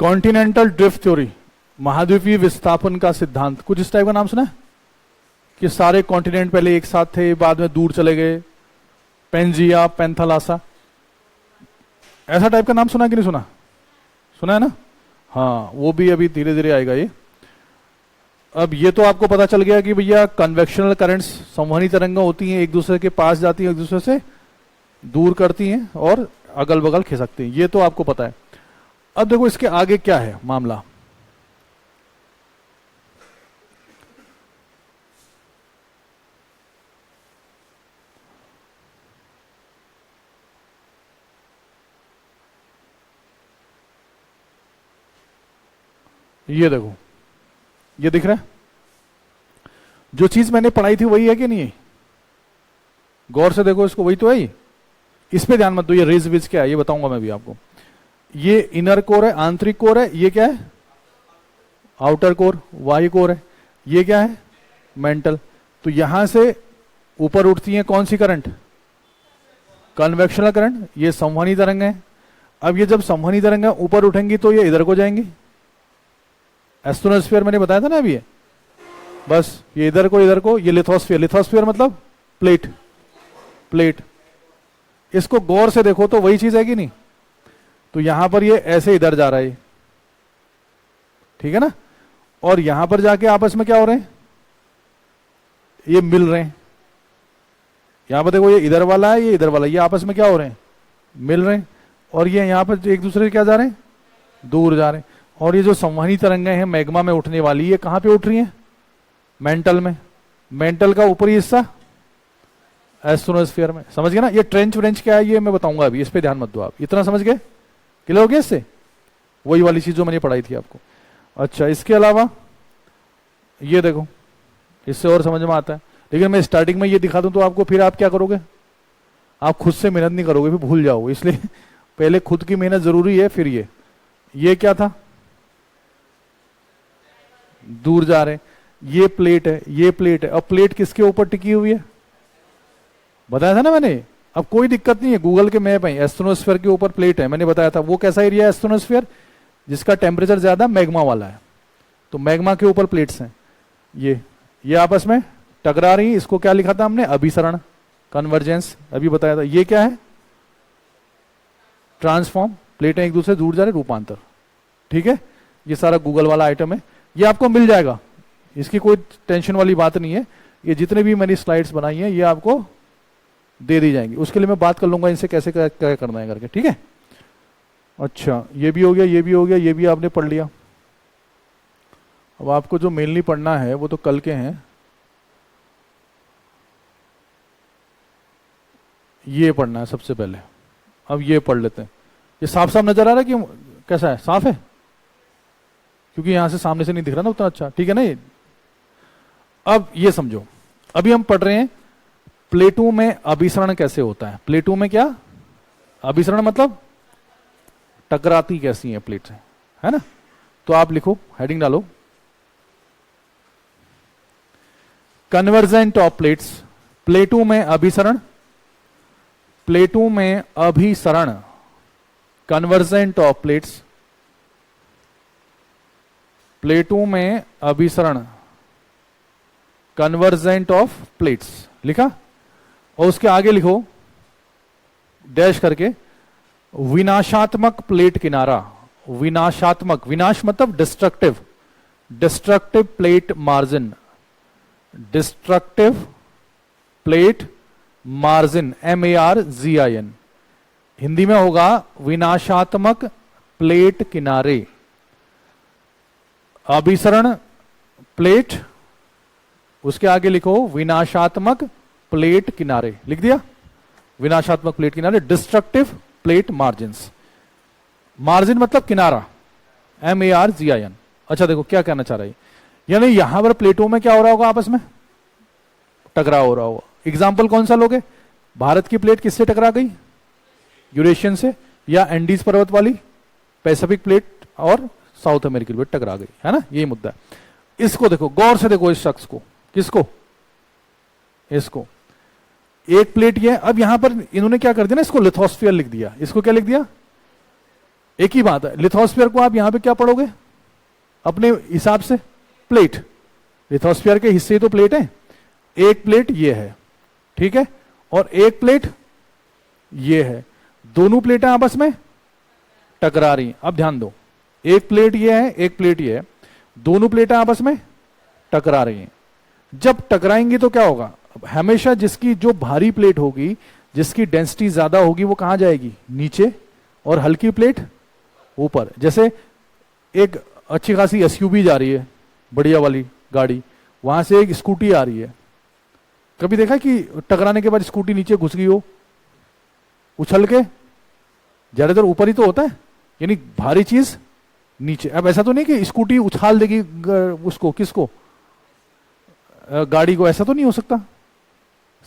Continental drift theory, महाद्वीपीय विस्थापन का सिद्धांत, कुछ इस टाइप का नाम सुना है कि सारे कॉन्टिनेंट पहले एक साथ थे, बाद में दूर चले गए, पेंजिया, पेंथालासा, ऐसा टाइप का नाम सुना कि नहीं सुना? सुना है ना? हाँ, वो भी अभी धीरे धीरे आएगा ये। अब ये तो आपको पता चल गया कि भैया कन्वेक्शनल करंट्स, संवहनी तरंगें होती हैं, एक दूसरे के पास जाती हैं, एक दूसरे से दूर करती हैं और अगल बगल खिसकती हैं, ये तो आपको पता है। अब देखो इसके आगे क्या है मामला। ये देखो, ये दिख रहा है, जो चीज मैंने पढ़ाई थी वही है कि नहीं है? गौर से देखो इसको, वही तो है ही। इस पे ध्यान मत दो, ये रेज विज क्या है ये बताऊंगा मैं भी आपको। ये इनर कोर है, आंतरिक कोर है, ये क्या है? आउटर कोर, बाह्य कोर है, ये क्या है? मेंटल। तो यहां से ऊपर उठती है कौन सी करंट? Convectional current. ये संवहनी तरंग है। अब ये जब संवहनी तरंग ऊपर उठेंगी तो ये इधर को जाएंगी, एस्ट्रोनोस्फीयर मैंने बताया था ना अभी, ये बस ये इधर को, ये लिथोस्फीयर। लिथोस्फीयर मतलब प्लेट, प्लेट। इसको गौर से देखो तो वही चीज है कि नहीं? तो यहां पर ये ऐसे इधर जा रहा है, ठीक है ना? और यहां पर जाके आपस में क्या हो रहे हैं? ये मिल रहे हैं। यहां पर देखो, ये इधर वाला है, ये इधर वाला है, ये आपस में क्या हो रहे हैं? मिल रहे हैं। और ये यहां पर एक दूसरे से क्या जा रहे हैं? दूर जा रहे हैं। और ये जो संवहनी तरंगें हैं मैग्मा में उठने वाली, ये कहां पे उठ रही हैं? मेंटल में। मेंटल का ऊपरी हिस्सा एस्ट्रोनोस्फीयर में। समझ गए ना? ये ट्रेंच व्रेंच क्या है ये मैं बताऊंगा अभी, इस पे ध्यान मत दो आप। इतना समझ गए? क्लियर हो गया इससे? वही वाली चीज जो मैंने पढ़ाई थी आपको। अच्छा, इसके अलावा ये देखो, इससे और समझ में आता है। लेकिन मैं स्टार्टिंग में ये दिखा दूं तो आपको, फिर आप क्या करोगे? आप खुद से मेहनत नहीं करोगे, फिर भूल जाओगे। इसलिए पहले खुद की मेहनत जरूरी है। फिर ये क्या था? दूर जा रहे हैं। ये प्लेट है, ये प्लेट है। अब प्लेट किसके ऊपर टिकी हुई है? बताया था ना मैंने। अब कोई दिक्कत नहीं है, गूगल के मैप है, एस्ट्रोनोस्फीयर के ऊपर प्लेट है, मैंने बताया था। वो कैसा एरिया है एस्ट्रोनोस्फीयर? जिसका टेम्परेचर ज्यादा, मैग्मा वाला है। तो मैग्मा के ऊपर प्लेट्स हैं। ये आपस में टकरा रही। इसको क्या लिखा था हमने? अभिसरण, कन्वर्जेंस, अभी बताया था। ये क्या है? ट्रांसफॉर्म। प्लेटें एक दूसरे दूर जा रहे, रूपांतर। ठीक है, ये सारा गूगल वाला आइटम है, ये आपको मिल जाएगा, इसकी कोई टेंशन वाली बात नहीं है। ये जितने भी मैंने स्लाइड्स बनाई हैं ये आपको दे दी जाएंगी। उसके लिए मैं बात कर लूंगा इनसे कैसे क्या करना है करके, ठीक है? अच्छा, ये भी हो गया, ये भी हो गया, ये भी आपने पढ़ लिया। अब आपको जो मेनली पढ़ना है वो तो कल के हैं। ये पढ़ना है सबसे पहले। अब ये पढ़ लेते हैं। ये साफ साफ नजर आ रहा है कि कैसा है? साफ है, क्योंकि यहां से सामने से नहीं दिख रहा ना उतना अच्छा, ठीक है ना? ये अब ये समझो, अभी हम पढ़ रहे हैं प्लेटों में अभिसरण कैसे होता है। प्लेटों में क्या अभिसरण मतलब? टकराती कैसी है प्लेट से, है ना? तो आप लिखो, हेडिंग डालो, कन्वर्जेंट ऑफ प्लेट्स। प्लेटों में अभिसरण, प्लेटों में अभिसरण, कन्वर्जेंट ऑफ प्लेट्स। प्लेटों में अभिसरण, कन्वर्जेंट ऑफ प्लेट्स, लिखा? और उसके आगे लिखो डैश करके, विनाशात्मक प्लेट किनारा। विनाशात्मक, विनाश मतलब destructive, destructive plate margin, destructive plate margin, MARGIN। Hindi में होगा विनाशात्मक प्लेट किनारे। अभिसरण प्लेट, उसके आगे लिखो विनाशात्मक प्लेट किनारे, लिख दिया? विनाशात्मक प्लेट किनारे, डिस्ट्रक्टिव प्लेट मार्जिन्स। मार्जिन मतलब किनारा, MARGIN। अच्छा देखो क्या कहना चाह रहा है, यानी यहां पर प्लेटों में क्या हो रहा होगा? आपस में टकराव हो रहा होगा। एग्जाम्पल कौन सा लोगे? भारत की प्लेट किससे टकरा गई? यूरेशियन से, या एंडीज पर्वत वाली पैसिफिक प्लेट और साउथ अमेरिकन प्लेट टकरा गई, है ना? यही मुद्दा है। इसको देखो, गौर से देखो इस शख्स को। किसको? इसको। एक प्लेट ये, अब यहां पर इन्होंने क्या कर दिया ना, इसको लिथोस्फीयर लिख दिया। इसको क्या लिख दिया? एक ही बात है। लिथोस्फीयर को आप यहां पे क्या पढ़ोगे अपने हिसाब से? प्लेट। लिथोस्फीयर के हिस्से तो प्लेट है। एक प्लेट ये है, ठीक है, और एक प्लेट ये है। दोनों प्लेटें आपस में टकरा रही हैं। अब ध्यान दो, एक प्लेट ये है, एक प्लेट ये है, दोनों प्लेटें आपस में टकरा रही हैं। जब टकराएंगी तो क्या होगा? हमेशा जिसकी जो भारी प्लेट होगी, जिसकी डेंसिटी ज्यादा होगी, वो कहां जाएगी? नीचे, और हल्की प्लेट ऊपर। जैसे एक अच्छी खासी एसयूवी जा रही है, बढ़िया वाली गाड़ी, वहां से एक स्कूटी आ रही है। कभी देखा कि टकराने के बाद स्कूटी नीचे घुस गई हो उछल के? ज्यादातर ऊपर ही तो होता है, यानी भारी चीज नीचे। अब ऐसा तो नहीं कि स्कूटी उछाल देगी उसको, किसको? गाड़ी को। ऐसा तो नहीं हो सकता,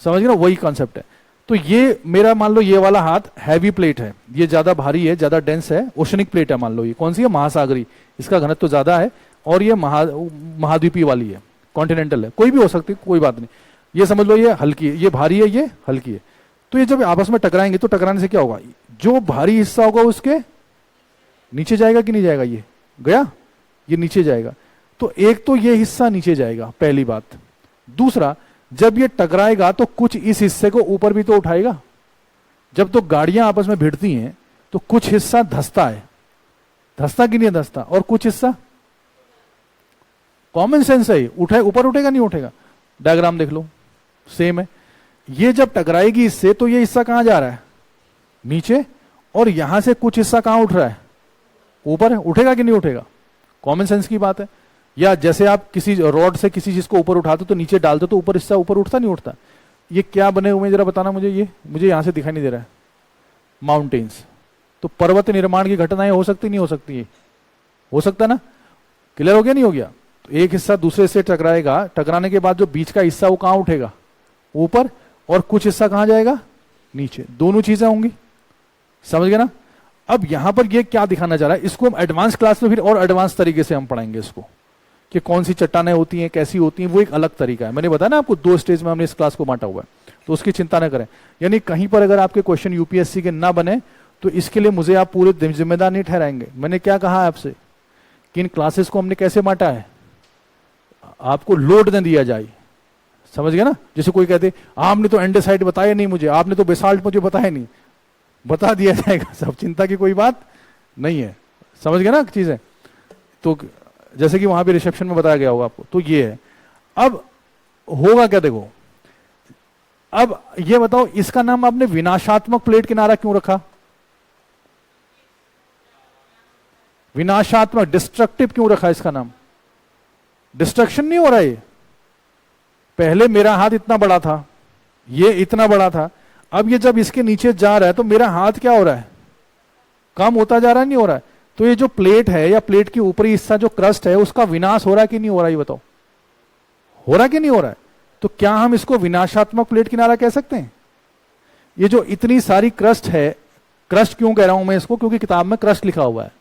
समझ गए ना? वही कॉन्सेप्ट है। तो ये मेरा मान लो ये वाला हाथ हैवी प्लेट है, ये ज्यादा भारी है, ज्यादा डेंस है, ओशनिक प्लेट है मान लो। ये कौन सी है? महासागरी, इसका घनत्व तो ज्यादा है। और ये महाद्वीपीय वाली है, कॉन्टिनेंटल है, कोई भी हो सकती, कोई बात नहीं। ये समझ लो ये हल्की है, ये भारी है, ये हल्की है। तो ये जब आपस में टकराएंगे तो टकराने से क्या होगा? जो भारी हिस्सा होगा उसके नीचे जाएगा कि नहीं जाएगा? ये गया, ये नीचे जाएगा। तो एक तो ये हिस्सा नीचे जाएगा, पहली बात। दूसरा, जब ये टकराएगा तो कुछ इस हिस्से को ऊपर भी तो उठाएगा। जब तो गाड़ियां आपस में भिड़ती हैं तो कुछ हिस्सा धंसता है, धंसता कि नहीं धंसता? और कुछ हिस्सा, कॉमन सेंस है, उठे ऊपर उठेगा नहीं उठेगा? डायग्राम देख लो, सेम है। ये जब टकराएगी इससे तो ये हिस्सा कहां जा रहा है? नीचे। और यहां से कुछ हिस्सा कहां उठ रहा है? ऊपर है। उठेगा कि नहीं उठेगा? कॉमन सेंस की बात है। या जैसे आप किसी रॉड से किसी चीज को ऊपर उठाते तो नीचे डालते तो ऊपर हिस्सा ऊपर उठता नहीं उठता? ये क्या बने हुए जरा बताना मुझे। ये मुझे यहां से दिखाई नहीं दे रहा है। माउंटेन्स। तो पर्वत निर्माण की घटनाएं हो सकती नहीं हो सकती? है, हो सकता ना? क्लियर हो गया नहीं हो गया? तो एक हिस्सा दूसरे से टकराएगा, टकराने के बाद जो बीच का हिस्सा वो कहां उठेगा? ऊपर। और कुछ हिस्सा कहां जाएगा? नीचे। दोनों चीजें होंगी, समझ गए ना? अब यहां पर ये क्या दिखाना चाह रहा है, इसको हम एडवांस क्लास में फिर और एडवांस तरीके से हम पढ़ाएंगे इसको, कि कौन सी चट्टानें होती हैं, कैसी होती हैं, वो एक अलग तरीका है। मैंने बताया ना आपको, 2 स्टेज में हमने इस क्लास को बांटा हुआ है, तो उसकी चिंता न करें। यानी कहीं पर अगर आपके क्वेश्चन यूपीएससी के ना बने तो इसके लिए मुझे आप पूरे जिम्मेदार नहीं ठहराएंगे। मैंने क्या कहा आपसे कि इन क्लासेस को हमने कैसे बांटा है? आपको लोड न दिया जाए, समझ गए ना? जैसे कोई कहते आपने तो एंडेसाइट बताया नहीं मुझे, आपने तो बेसाल्ट मुझे बताया नहीं, बता दिया जाएगा सब, चिंता की कोई बात नहीं है, समझ गए ना चीजें? तो जैसे कि वहां भी रिसेप्शन में बताया गया होगा आपको। तो ये है। अब होगा क्या देखो, अब ये बताओ इसका नाम आपने विनाशात्मक प्लेट किनारा क्यों रखा? विनाशात्मक, डिस्ट्रक्टिव क्यों रखा इसका नाम? डिस्ट्रक्शन नहीं हो रहा है। पहले मेरा हाथ इतना बड़ा था, ये इतना बड़ा था, अब ये जब इसके नीचे जा रहा है तो मेरा हाथ क्या हो रहा है? कम होता जा रहा है, नहीं हो रहा है? तो ये जो प्लेट है या प्लेट की ऊपरी हिस्सा जो क्रस्ट है उसका विनाश हो रहा है कि नहीं हो रहा है? ये बताओ, हो रहा है कि नहीं हो रहा है? तो क्या हम इसको विनाशात्मक प्लेट किनारा कह सकते हैं? ये जो इतनी सारी क्रस्ट है, क्रस्ट क्यों कह रहा हूं मैं इसको? क्योंकि किताब में क्रस्ट लिखा हुआ है।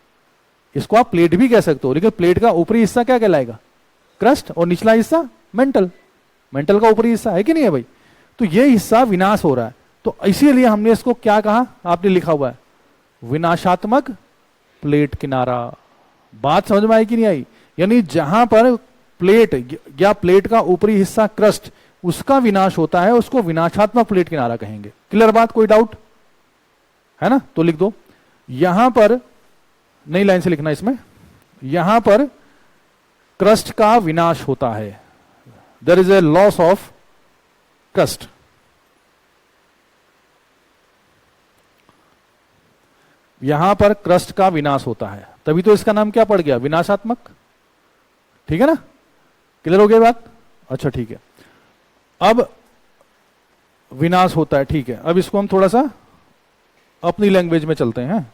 इसको आप प्लेट भी कह सकते हो, लेकिन प्लेट का ऊपरी हिस्सा क्या कहलाएगा? क्रस्ट। और निचला हिस्सा मेंटल। मेंटल का ऊपरी हिस्सा है कि नहीं है भाई? तो ये हिस्सा विनाश हो रहा है, तो इसीलिए हमने इसको क्या कहा? आपने लिखा हुआ है विनाशात्मक प्लेट किनारा। बात समझ में आई कि नहीं आई? यानी जहां पर प्लेट या प्लेट का ऊपरी हिस्सा क्रस्ट, उसका विनाश होता है, उसको विनाशात्मक प्लेट किनारा कहेंगे। क्लियर बात? कोई डाउट है ना? तो लिख दो यहां पर, नई लाइन से लिखना इसमें, यहां पर क्रस्ट का विनाश होता है, there is a loss of crust. यहां पर क्रस्ट का विनाश होता है, तभी तो इसका नाम क्या पड़ गया? विनाशात्मक। ठीक है ना? क्लियर हो गई बात? अच्छा ठीक है। अब विनाश होता है, ठीक है। अब इसको हम थोड़ा सा अपनी लैंग्वेज में चलते हैं।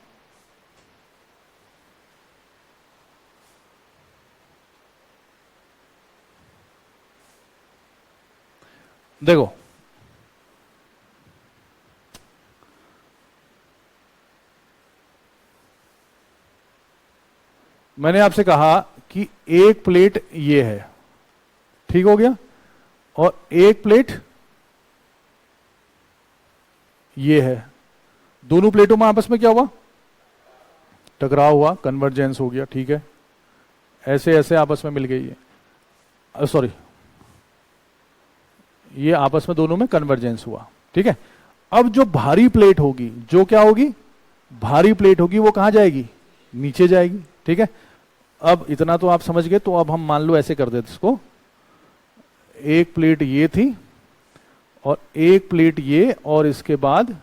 देखो, मैंने आपसे कहा कि एक प्लेट ये है, ठीक हो गया, और एक प्लेट ये है। दोनों प्लेटों में आपस में क्या हुआ? टकराव हुआ, कन्वर्जेंस हो गया, ठीक है, ऐसे ऐसे आपस में मिल गई है, सॉरी ये आपस में दोनों में कन्वर्जेंस हुआ, ठीक है। अब जो भारी प्लेट होगी, जो क्या होगी, भारी प्लेट होगी, वो कहां जाएगी, नीचे जाएगी, ठीक है। अब इतना तो आप समझ गए, तो अब हम मान लो ऐसे कर देते इसको, एक प्लेट ये थी और एक प्लेट ये, और इसके बाद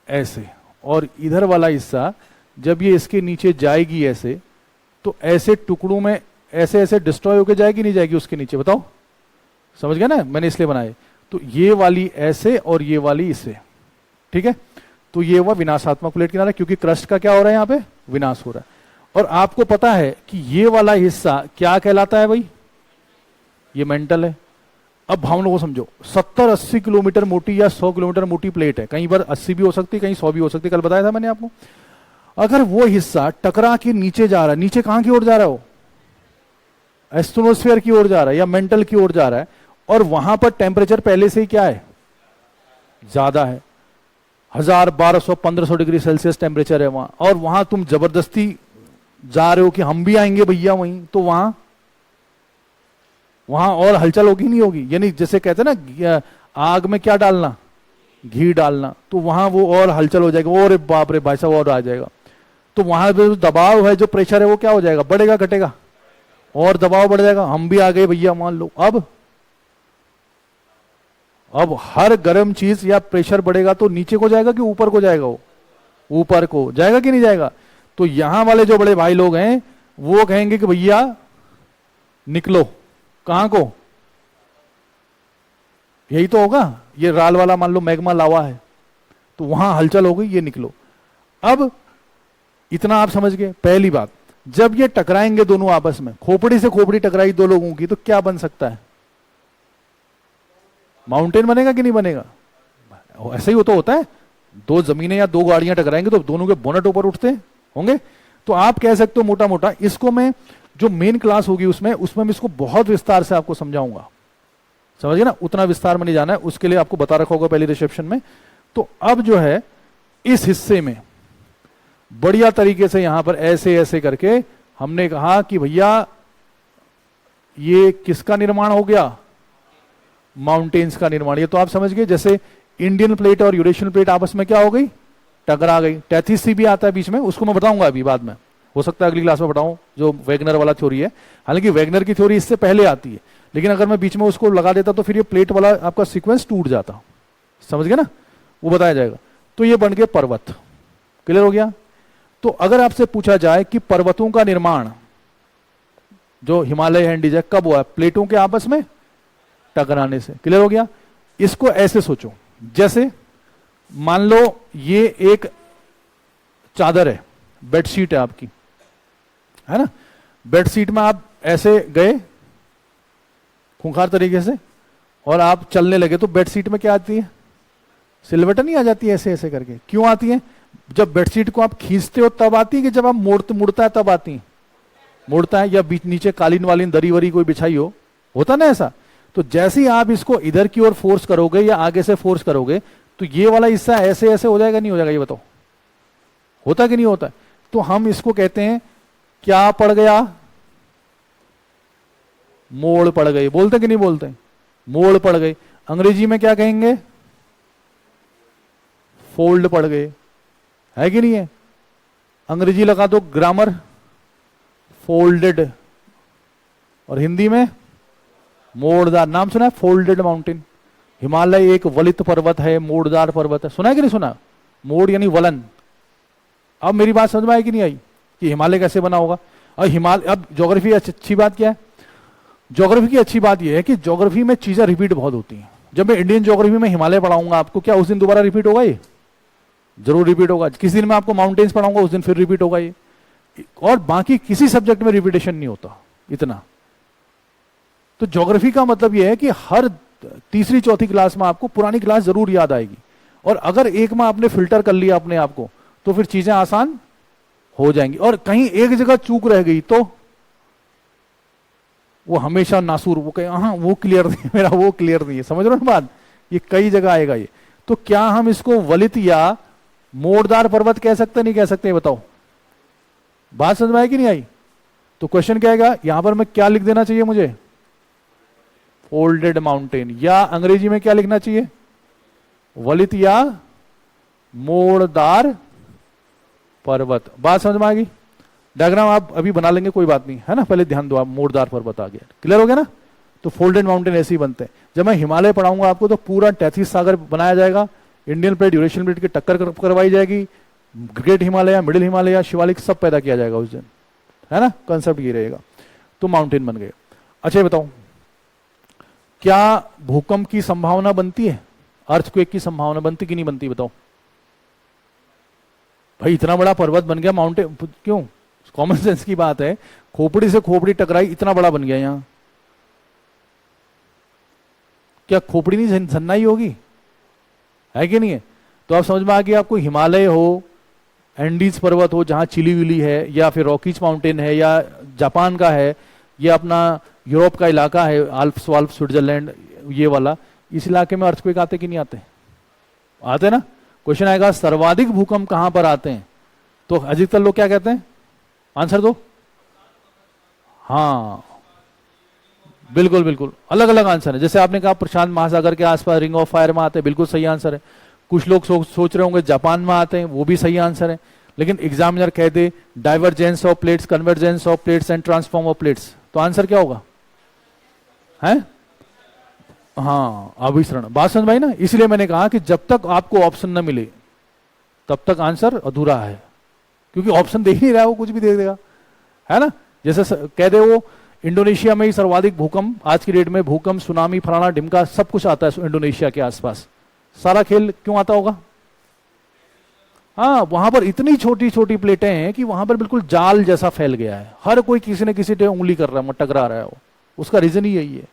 ऐसे, और इधर वाला हिस्सा जब ये इसके नीचे जाएगी ऐसे, तो ऐसे टुकड़ों में ऐसे ऐसे डिस्ट्रॉय होके जाएगी, नहीं जाएगी उसके नीचे, बताओ, समझ गया ना, मैंने इसलिए बनाए। तो ये वाली ऐसे और ये वाली इससे, ठीक है। तो ये हुआ विनाशात्मक प्लेट किनारा, क्योंकि क्रस्ट का क्या हो रहा है, यहां पे विनाश हो रहा है। और आपको पता है कि ये वाला हिस्सा क्या कहलाता है भाई, ये मेंटल है। अब हम लोगों को समझो, 70-80 किलोमीटर मोटी या 100 किलोमीटर मोटी प्लेट है, कहीं पर 80 भी हो सकती है, कहीं 100 भी हो सकती है, कल बताया था मैंने आपको। अगर वो हिस्सा टकरा के नीचे जा रहा है, नीचे कहां की ओर जा रहा है, वो एस्ट्रोनोस्फेयर की ओर जा रहा है या मेंटल की ओर जा रहा है, और वहां पर टेम्परेचर पहले से ही क्या है, ज्यादा है, 1000, 1200, 1500 डिग्री सेल्सियस टेम्परेचर है वहां, और वहां तुम जबरदस्ती जा रहे हो कि हम भी आएंगे भैया वहीं, तो वहां और हलचल होगी नहीं होगी, यानी जैसे कहते हैं ना आग में क्या डालना, घी डालना, तो वहां वो और हलचल हो जाएगा, और बाप रे भाई साहब और आ जाएगा। तो वहां जो दबाव है, जो प्रेशर है, वो क्या हो जाएगा, बढ़ेगा घटेगा, और दबाव बढ़ जाएगा, हम भी आ गए भैया मान लो। अब हर गर्म चीज या प्रेशर बढ़ेगा तो नीचे को जाएगा कि ऊपर को जाएगा, वो ऊपर को जाएगा कि नहीं जाएगा। तो यहां वाले जो बड़े भाई लोग हैं वो कहेंगे कि भैया निकलो, कहां को, यही तो होगा, ये राल वाला मान लो मैग्मा लावा है, तो वहां हलचल हो गई, ये निकलो। अब इतना आप समझ गए। पहली बात, जब ये टकराएंगे दोनों आपस में, खोपड़ी से खोपड़ी टकराई दो लोगों की, तो क्या बन सकता है, माउंटेन बनेगा कि नहीं बनेगा। ऐसा ही तो होता है, दो जमीनें या दो गाड़ियां टकराएंगे तो दोनों के बोनट ऊपर उठते होंगे। तो आप कह सकते हो मोटा मोटा, इसको मैं जो मेन क्लास होगी उसमें मैं इसको बहुत विस्तार से आपको समझाऊंगा, समझिए ना, उतना विस्तार में नहीं जाना है, उसके लिए आपको बता रखा होगा पहले रिसेप्शन में। तो अब जो है इस हिस्से में बढ़िया तरीके से यहां पर ऐसे ऐसे करके हमने कहा कि भैया ये किसका निर्माण हो गया, माउंटेन्स का निर्माण। ये तो आप समझ गए, जैसे इंडियन प्लेट और यूरेशियन प्लेट आपस में क्या हो गई, टकरा गई। टैथिस सी भी आता है बीच में, उसको मैं बताऊंगा अभी बाद में, हो सकता है अगली क्लास में बताऊं, जो वेगनर वाला थ्योरी है। हालांकि वेगनर की थ्योरी इससे पहले आती है, लेकिन अगर मैं बीच में उसको लगा देता तो फिर ये प्लेट वाला आपका सीक्वेंस टूट जाता, समझ गए ना, वो बताया जाएगा। तो ये बन गए पर्वत, क्लियर हो गया। तो अगर आपसे पूछा जाए कि पर्वतों का निर्माण जो हिमालय है, इंडिया कब हुआ, प्लेटों के आपस में टकराने से, क्लियर हो गया। इसको ऐसे सोचो, जैसे मान लो ये एक चादर है, बेडशीट है आपकी, है ना, बेडशीट में आप ऐसे गए खूंखार तरीके से और आप चलने लगे, तो बेडशीट में क्या आती है, सिलवट नहीं आ जाती है ऐसे ऐसे करके, क्यों आती है, जब बेडशीट को आप खींचते हो तब आती है कि जब आप मुड़ता है तब आती है, मुड़ता है, या बीच नीचे कालीन वालीन दरी वरी कोई बिछाई हो, होता ना ऐसा। तो जैसे ही आप इसको इधर की ओर फोर्स करोगे या आगे से फोर्स करोगे, तो ये वाला हिस्सा ऐसे ऐसे हो जाएगा, नहीं हो जाएगा, ये बताओ, होता कि नहीं होता। तो हम इसको कहते हैं क्या पड़ गया, मोड़ पड़ गई, बोलते कि नहीं बोलते, मोड़ पड़ गई। अंग्रेजी में क्या कहेंगे, फोल्ड पड़ गए, है कि नहीं है। अंग्रेजी लगा दो ग्रामर, फोल्डेड, और हिंदी में मोड़दार। नाम सुना है फोल्डेड माउंटेन, हिमालय एक वलित पर्वत है, मोड़दार पर्वत है, सुना है कि नहीं सुना, मोड़ यानी वलन। अब मेरी बात समझ में आई कि नहीं आई कि हिमालय कैसे बना होगा। और हिमालय, अब ज्योग्राफी अच्छी बात क्या है, ज्योग्राफी की अच्छी बात यह है कि ज्योग्राफी में चीजें रिपीट बहुत होती हैं। जब मैं इंडियन ज्योग्राफी में हिमालय पढ़ाऊंगा आपको, क्या उस दिन दोबारा रिपीट होगा, ये जरूर रिपीट होगा। किसी दिन मैं आपको माउंटेन्स पढ़ाऊंगा, उस दिन फिर रिपीट होगा ये, और बाकी किसी सब्जेक्ट में रिपीटेशन नहीं होता इतना। तो ज्योग्राफी का मतलब यह है कि हर तीसरी चौथी क्लास में आपको पुरानी क्लास जरूर याद आएगी, और अगर एक में आपने फिल्टर कर लिया अपने आप को, तो फिर चीजें आसान हो जाएंगी। और कहीं एक जगह चूक रह गई तो वो हमेशा नासूर, वो कहे हाँ वो क्लियर नहीं मेरा, वो क्लियर नहीं है, समझ रहे हो ना बात, ये कई जगह आएगा ये। तो क्या हम इसको वलित या मोड़दार पर्वत कह सकते नहीं कह सकते, बताओ? बात समझ में आई कि नहीं आई? तो क्वेश्चन क्या आएगा यहां पर, मैं क्या लिख देना चाहिए मुझे? फोल्डेड माउंटेन, या अंग्रेजी में क्या लिखना चाहिए? वलित या मोड़दार पर्वत। बात समझ में आ गई? डायग्राम आप अभी बना लेंगे, कोई बात नहीं है ना, पहले ध्यान दो आप, मोड़दार पर्वत आ गया, क्लियर हो गया ना? तो फोल्डेड माउंटेन ऐसे ही बनते हैं। जब मैं हिमालय पढ़ाऊंगा आपको तो पूरा टैथिस सागर बनाया जाएगा, इंडियन प्लेट यूरेशियन प्लेट की टक्कर करवाई जाएगी, ग्रेट हिमालय, मिडिल हिमालय, शिवालिक सब पैदा किया जाएगा उस दिन, है ना? कंसेप्ट ये रहेगा। तो माउंटेन बन गए। अच्छा ये बताओ, क्या भूकंप की संभावना बनती है? अर्थक्वेक की संभावना बनती कि नहीं बनती, बताओ भाई? इतना बड़ा पर्वत बन गया माउंटेन, क्यों? कॉमन सेंस की बात है, खोपड़ी से खोपड़ी टकराई, इतना बड़ा बन गया यहां, क्या खोपड़ी नहीं झन्नाई होगी, है कि नहीं है? तो आप समझ में आ गया आपको, हिमालय हो, एंडीज पर्वत हो जहां चिली विली है, या फिर रॉकीज माउंटेन है, या जापान का है, या अपना यूरोप का इलाका है, आल्प्स वाल्प स्विट्जरलैंड ये वाला, इस इलाके में अर्थक्वेक आते कि नहीं आते? आते ना? क्वेश्चन आएगा सर्वाधिक भूकंप कहां पर आते हैं? तो अधिकतर लोग क्या कहते हैं? आंसर दो। हाँ बिल्कुल बिल्कुल, अलग अलग आंसर है। जैसे आपने कहा प्रशांत महासागर के आसपास रिंग ऑफ फायर में आते हैं, बिल्कुल सही आंसर है। कुछ लोग सोच रहे होंगे जापान में आते हैं, वो भी सही आंसर है। लेकिन एग्जामिनर कह दे divergence of plates, convergence of plates and transform of plates, तो आंसर क्या होगा? है हाँ, अभिसरण। बात समझ में आई ना? इसलिए मैंने कहा कि जब तक आपको ऑप्शन न मिले तब तक आंसर अधूरा है, क्योंकि ऑप्शन देख नहीं रहा है, वो कुछ भी दे देगा, है ना? जैसे कह दे वो इंडोनेशिया में ही सर्वाधिक भूकंप, आज की डेट में भूकंप, सुनामी, फलाना ढिमका सब कुछ आता है इंडोनेशिया के आसपास। सारा खेल क्यों आता होगा? हाँ, वहां पर इतनी छोटी छोटी प्लेटें हैं कि वहां पर बिल्कुल जाल जैसा फैल गया है, हर कोई किसी न किसी पे उंगली कर रहा है, टकरा रहा है वो। उसका रीजन ही यही है,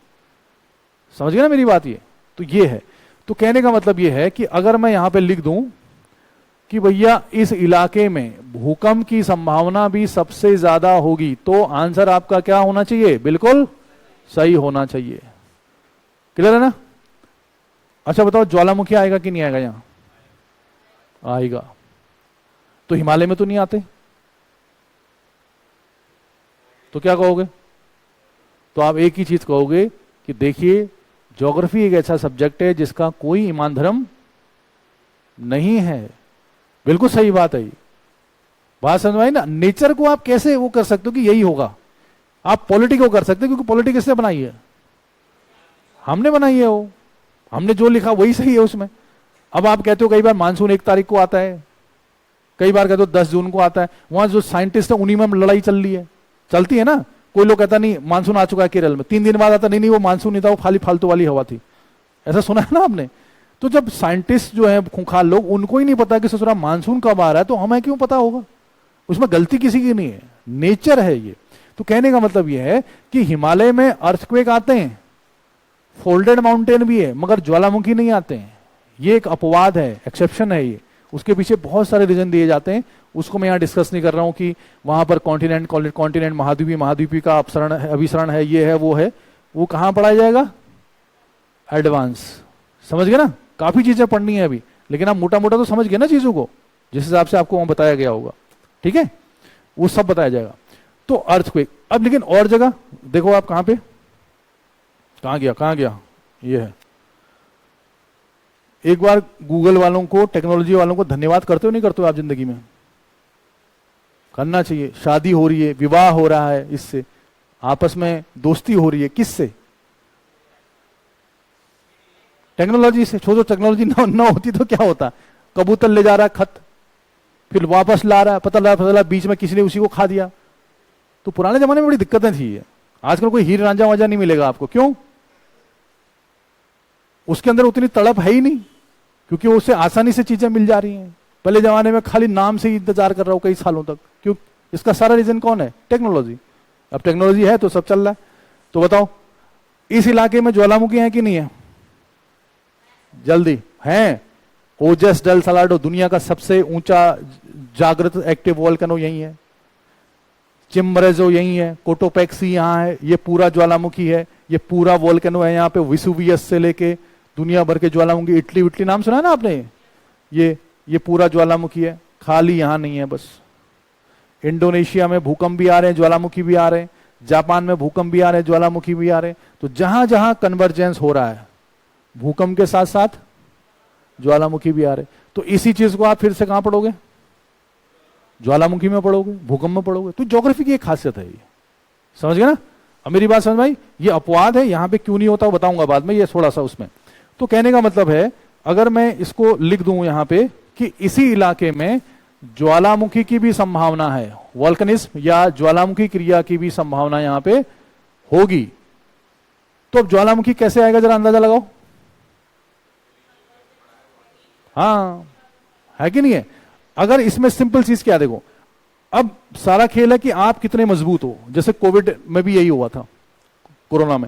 समझ गए ना मेरी बात? ये तो ये है। तो कहने का मतलब ये है कि अगर मैं यहां पे लिख दूं कि भैया इस इलाके में भूकंप की संभावना भी सबसे ज्यादा होगी, तो आंसर आपका क्या होना चाहिए? बिल्कुल सही होना चाहिए। क्लियर है ना? अच्छा बताओ, ज्वालामुखी आएगा कि नहीं आएगा? यहां आएगा। तो हिमालय में तो नहीं आते, तो क्या कहोगे? तो आप एक ही चीज कहोगे कि देखिए ज्योग्राफी एक ऐसा सब्जेक्ट है जिसका कोई ईमान धर्म नहीं है। बिल्कुल सही बात है ये। बात समझ में आई ना? नेचर को आप कैसे वो कर सकते हो कि यही होगा? आप पॉलिटी को कर सकते हो, क्योंकि पॉलिटी किसने बनाई है? हमने बनाई है। वो हमने जो लिखा वही सही है उसमें। अब आप कहते हो कई बार मानसून 1 तारीख को आता है, कई बार कहते हो 10 जून को आता है, वहां जो साइंटिस्ट है उन्हीं में लड़ाई चल रही है, चलती है ना? कोई लोग कहता नहीं मानसून आ चुका है केरल में, 3 दिन बाद आता नहीं, वो मानसून नहीं था, वो खाली फालतू वाली हवा थी। ऐसा सुना है ना आपने? तो जब साइंटिस्ट जो है खूंखार लोग, उनको ही नहीं पता कि ससुरा मानसून कब आ रहा है, तो हमें क्यों पता होगा? उसमें गलती किसी की नहीं है, नेचर है ये। तो कहने का मतलब ये है कि हिमालय में अर्थक्वेक आते हैं, फोल्डेड माउंटेन भी है, मगर ज्वालामुखी नहीं आते हैं। ये एक अपवाद है, एक्सेप्शन है ये। उसके पीछे बहुत सारे रीजन दिए जाते हैं, उसको मैं यहाँ डिस्कस नहीं कर रहा हूं कि वहां पर कॉन्टिनेंट महाद्वीपी का अभिसरण है, ये है वो है, वो कहां पढ़ाया जाएगा? एडवांस। समझ गए ना? काफी चीजें पढ़नी है अभी, लेकिन आप मोटा मोटा तो समझ गए ना चीजों को, जिस हिसाब से आपको वहां बताया गया होगा। ठीक है, वो सब बताया जाएगा। तो अर्थक्वेक। अब लेकिन और जगह देखो, आप कहां पे, कहां गया ये है। एक बार गूगल वालों को, टेक्नोलॉजी वालों को धन्यवाद करते हो नहीं करते हो आप जिंदगी में? करना चाहिए। शादी हो रही है, विवाह हो रहा है, इससे आपस में दोस्ती हो रही है, किससे? टेक्नोलॉजी से। छोड़ो, टेक्नोलॉजी ना होती तो क्या होता? कबूतर ले जा रहा है खत, फिर वापस ला रहा है, पता लगा बीच में किसी ने उसी को खा दिया। तो पुराने जमाने में बड़ी दिक्कतें थी। आजकल कोई हीर रांझा वांझा नहीं मिलेगा आपको। क्यों? उसके अंदर उतनी तड़प है ही नहीं, क्योंकि उससे आसानी से चीजें मिल जा रही हैं। पहले जमाने में खाली नाम से ही इंतजार कर रहा हूं कई सालों तक। क्यों? इसका सारा रीजन कौन है? टेक्नोलॉजी। अब टेक्नोलॉजी है तो सब चल रहा है। तो बताओ, इस इलाके में ज्वालामुखी है कि नहीं है? जल्दी है। ओजस डेल सलाडो दुनिया का सबसे ऊंचा जागृत एक्टिव वोल्केनो यही है। चिम्बरेजो यही है। कोटोपैक्सी यहाँ है। ये पूरा ज्वालामुखी है, ये पूरा वोल्केनो है। यहाँ पे विसुवियस से लेके दुनिया भर के ज्वालामुखी, इटली नाम सुना है ना आपने? ये पूरा ज्वालामुखी है, खाली यहां नहीं है बस। इंडोनेशिया में भूकंप भी आ रहे हैं, ज्वालामुखी भी आ रहे हैं, जापान में भूकंप भी आ रहे हैं, ज्वालामुखी भी आ रहे हैं। तो जहां जहां कन्वर्जेंस हो रहा है, भूकंप के साथ साथ ज्वालामुखी भी आ रहे, तो इसी चीज को आप फिर से कहां पढ़ोगे? ज्वालामुखी में पढ़ोगे, भूकंप में पढ़ोगे। तो ज्योग्राफी की एक खासियत है ये, समझ गए ना? अब मेरी बात समझ में आई? ये अपवाद है, यहां पे क्यों नहीं होता वो बताऊंगा बाद में, ये थोड़ा सा उसमें। तो कहने का मतलब है, अगर मैं इसको लिख दूं यहां पे कि इसी इलाके में ज्वालामुखी की भी संभावना है, वोल्केनिज्म या ज्वालामुखी क्रिया की भी संभावना यहां पे होगी, तो अब ज्वालामुखी कैसे आएगा जरा अंदाजा लगाओ। हाँ, है कि नहीं है? अगर इसमें सिंपल चीज क्या, देखो अब सारा खेल है कि आप कितने मजबूत हो। जैसे कोविड में भी यही हुआ था, कोरोना में।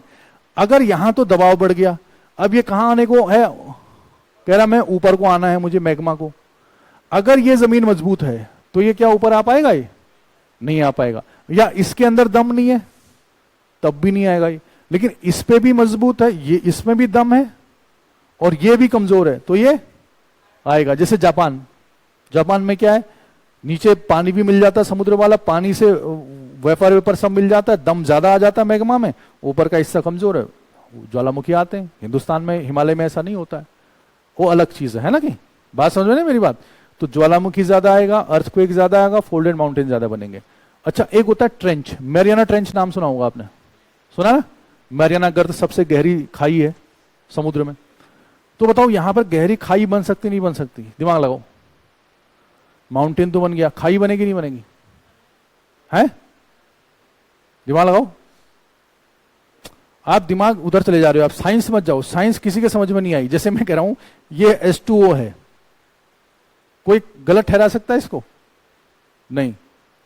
अगर यहां तो दबाव बढ़ गया, अब ये कहां आने को है? कह रहा मैं ऊपर को आना है मुझे, मैग्मा को। अगर ये जमीन मजबूत है तो ये क्या ऊपर आ पाएगा? ये नहीं आ पाएगा। या इसके अंदर दम नहीं है, तब भी नहीं आएगा ये। लेकिन इस पे भी मजबूत है, ये इसमें भी दम है, और ये भी कमजोर है, तो ये आएगा। जैसे जापान, जापान में क्या है, नीचे पानी भी मिल जाता है समुद्र वाला, पानी से वेपर वेपर सब मिल जाता है, दम ज्यादा आ जाता है मैग्मा में, ऊपर का हिस्सा कमजोर है, ज्वालामुखी आते हैं। हिंदुस्तान में, हिमालय में ऐसा नहीं होता है, वो अलग चीज है ना। कि बात समझ में नहीं मेरी बात? तो ज्वालामुखी ज्यादा आएगा, अर्थक्वेक ज्यादा आएगा, फोल्डेड माउंटेन ज्यादा बनेंगे। अच्छा, एक होता है ट्रेंच, मैरियाना ट्रेंच नाम सुना होगा आपने, सुना ना? मैरियाना गर्त सबसे गहरी खाई है समुद्र में। तो बताओ यहां पर गहरी खाई बन सकती नहीं बन सकती? दिमाग लगाओ। माउंटेन तो बन गया, खाई बनेगी नहीं बनेगी? है? दिमाग लगाओ। आप दिमाग उधर चले जा रहे हो, आप साइंस मत जाओ। साइंस किसी के समझ में नहीं आई। जैसे मैं कह रहा हूं ये H2O है, कोई गलत ठहरा सकता है इसको? नहीं।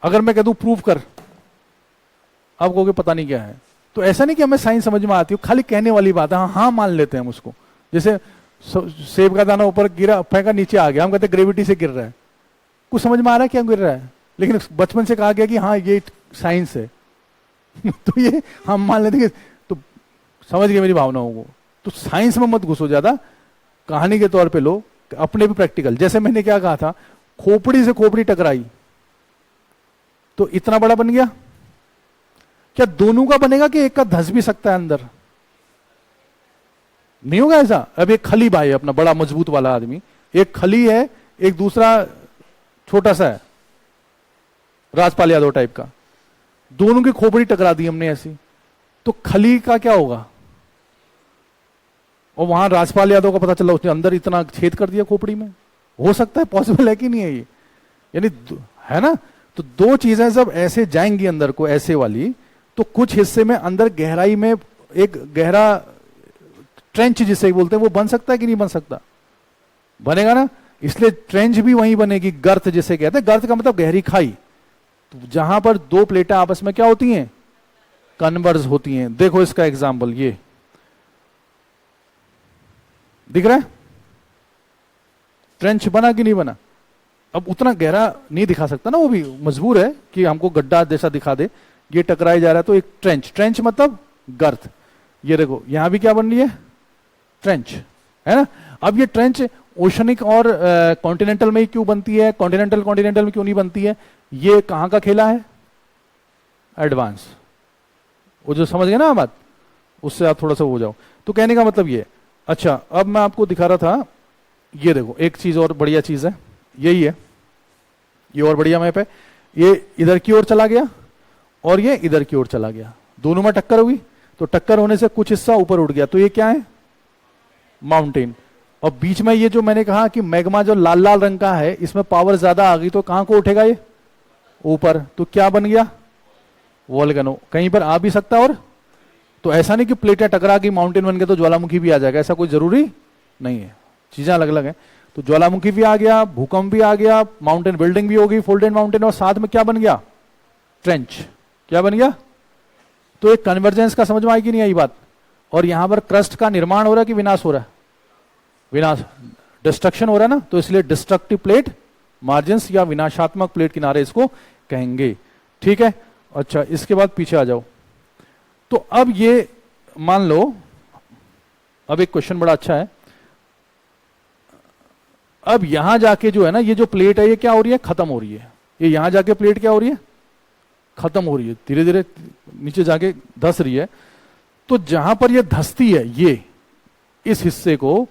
अगर मैं कह दूं प्रूव कर, आप कहोगे पता नहीं क्या है। तो ऐसा नहीं कि हमें साइंस समझ में आती हो, खाली कहने वाली बात है। हाँ मान लेते हैं हम उसको। जैसे सेब का दाना ऊपर गिरा, फेंका, नीचे आ गया, हम कहते ग्रेविटी से गिर रहा है। कुछ समझ में आ रहा है क्या गिर रहा है? लेकिन बचपन से कहा गया कि हाँ ये साइंस है तो ये हम मान लेते हैं। तो समझ गए मेरी भावनाओं को? तो साइंस में मत घुसो ज्यादा, कहानी के तौर पे लो, अपने भी प्रैक्टिकल। जैसे मैंने क्या कहा था, खोपड़ी से खोपड़ी टकराई तो इतना बड़ा बन गया। क्या दोनों का बनेगा कि एक का धंस भी सकता है अंदर? नहीं होगा ऐसा। अब एक खली भाई अपना बड़ा मजबूत वाला आदमी, एक खली है, एक दूसरा छोटा सा है, राजपाल यादव टाइप का, दोनों की खोपड़ी टकरा दी हमने ऐसी, तो खली का क्या होगा? और वहां राजपाल यादव का पता चला उसने अंदर इतना छेद कर दिया खोपड़ी में। हो सकता है, पॉसिबल है कि नहीं है ये? यानी है ना? तो दो चीजें जब ऐसे जाएंगी अंदर को, ऐसे वाली, तो कुछ हिस्से में अंदर गहराई में एक गहरा ट्रेंच जिसे बोलते हैं वो बन सकता है कि नहीं बन सकता? बनेगा ना। इसलिए ट्रेंच भी वहीं बनेगी, गर्त जिसे कहते हैं। गर्त का मतलब गहरी खाई, तो जहां पर दो प्लेटें आपस में क्या होती हैं? कन्वर्ज होती हैं। देखो इसका एग्जाम्पल, ये दिख रहा है ट्रेंच बना कि नहीं बना? अब उतना गहरा नहीं दिखा सकता ना, वो भी मजबूर है कि हमको गड्ढा जैसा दिखा दे। ये टकराए जा रहा है तो एक ट्रेंच, ट्रेंच मतलब गर्त। ये देखो यहां भी क्या बन रही है? ट्रेंच, है ना। अब ये ट्रेंच ओशनिक और कॉन्टिनेंटल में ही क्यों बनती है, कॉन्टिनेंटल कॉन्टिनेंटल में क्यों नहीं बनती है? ये कहां का खेला है? एडवांस। वो जो समझ गए ना बात, उससे आप थोड़ा सा हो जाओ। तो कहने का मतलब ये। अच्छा, अब मैं आपको दिखा रहा था, ये देखो एक चीज और बढ़िया चीज है, यही है, ये और बढ़िया मैप है। ये इधर की ओर चला गया और ये इधर की ओर चला गया, दोनों में टक्कर हुई, तो टक्कर होने से कुछ हिस्सा ऊपर उठ गया, तो ये क्या है? माउंटेन। और बीच में ये जो मैंने कहा कि मैग्मा जो लाल लाल रंग का है, इसमें पावर ज्यादा आ गई, तो कहां को उठेगा ये? ऊपर। तो क्या बन गया? वोल्केनो। कहीं पर आ भी सकता है। और तो ऐसा नहीं कि प्लेटें टकरा गई माउंटेन बन गया तो ज्वालामुखी भी आ जाएगा, ऐसा कोई जरूरी नहीं है, चीजें अलग अलग है। तो ज्वालामुखी भी आ गया, भूकंप भी आ गया, माउंटेन बिल्डिंग भी हो गई, फोल्डेड माउंटेन, और साथ में क्या बन गया? ट्रेंच। क्या बन गया? तो एक कन्वर्जेंस का समझ में आई कि नहीं आई बात? और यहां पर क्रस्ट का निर्माण हो रहा है कि विनाश हो रहा है? विनाश, डिस्ट्रक्शन हो रहा है ना, तो इसलिए डिस्ट्रक्टिव प्लेट मार्जिन्स या विनाशात्मक प्लेट किनारे इसको कहेंगे। ठीक है। अच्छा, इसके बाद पीछे आ जाओ। तो अब ये मान लो, अब एक क्वेश्चन बड़ा अच्छा है। अब यहां जाके जो है ना, ये जो प्लेट है ये क्या हो रही है, खत्म हो रही है। ये यहां जाके प्लेट क्या हो रही है, खत्म हो रही है, धीरे धीरे नीचे जाके धस रही है। तो जहां पर ये धसती है, ये इस हिस्से को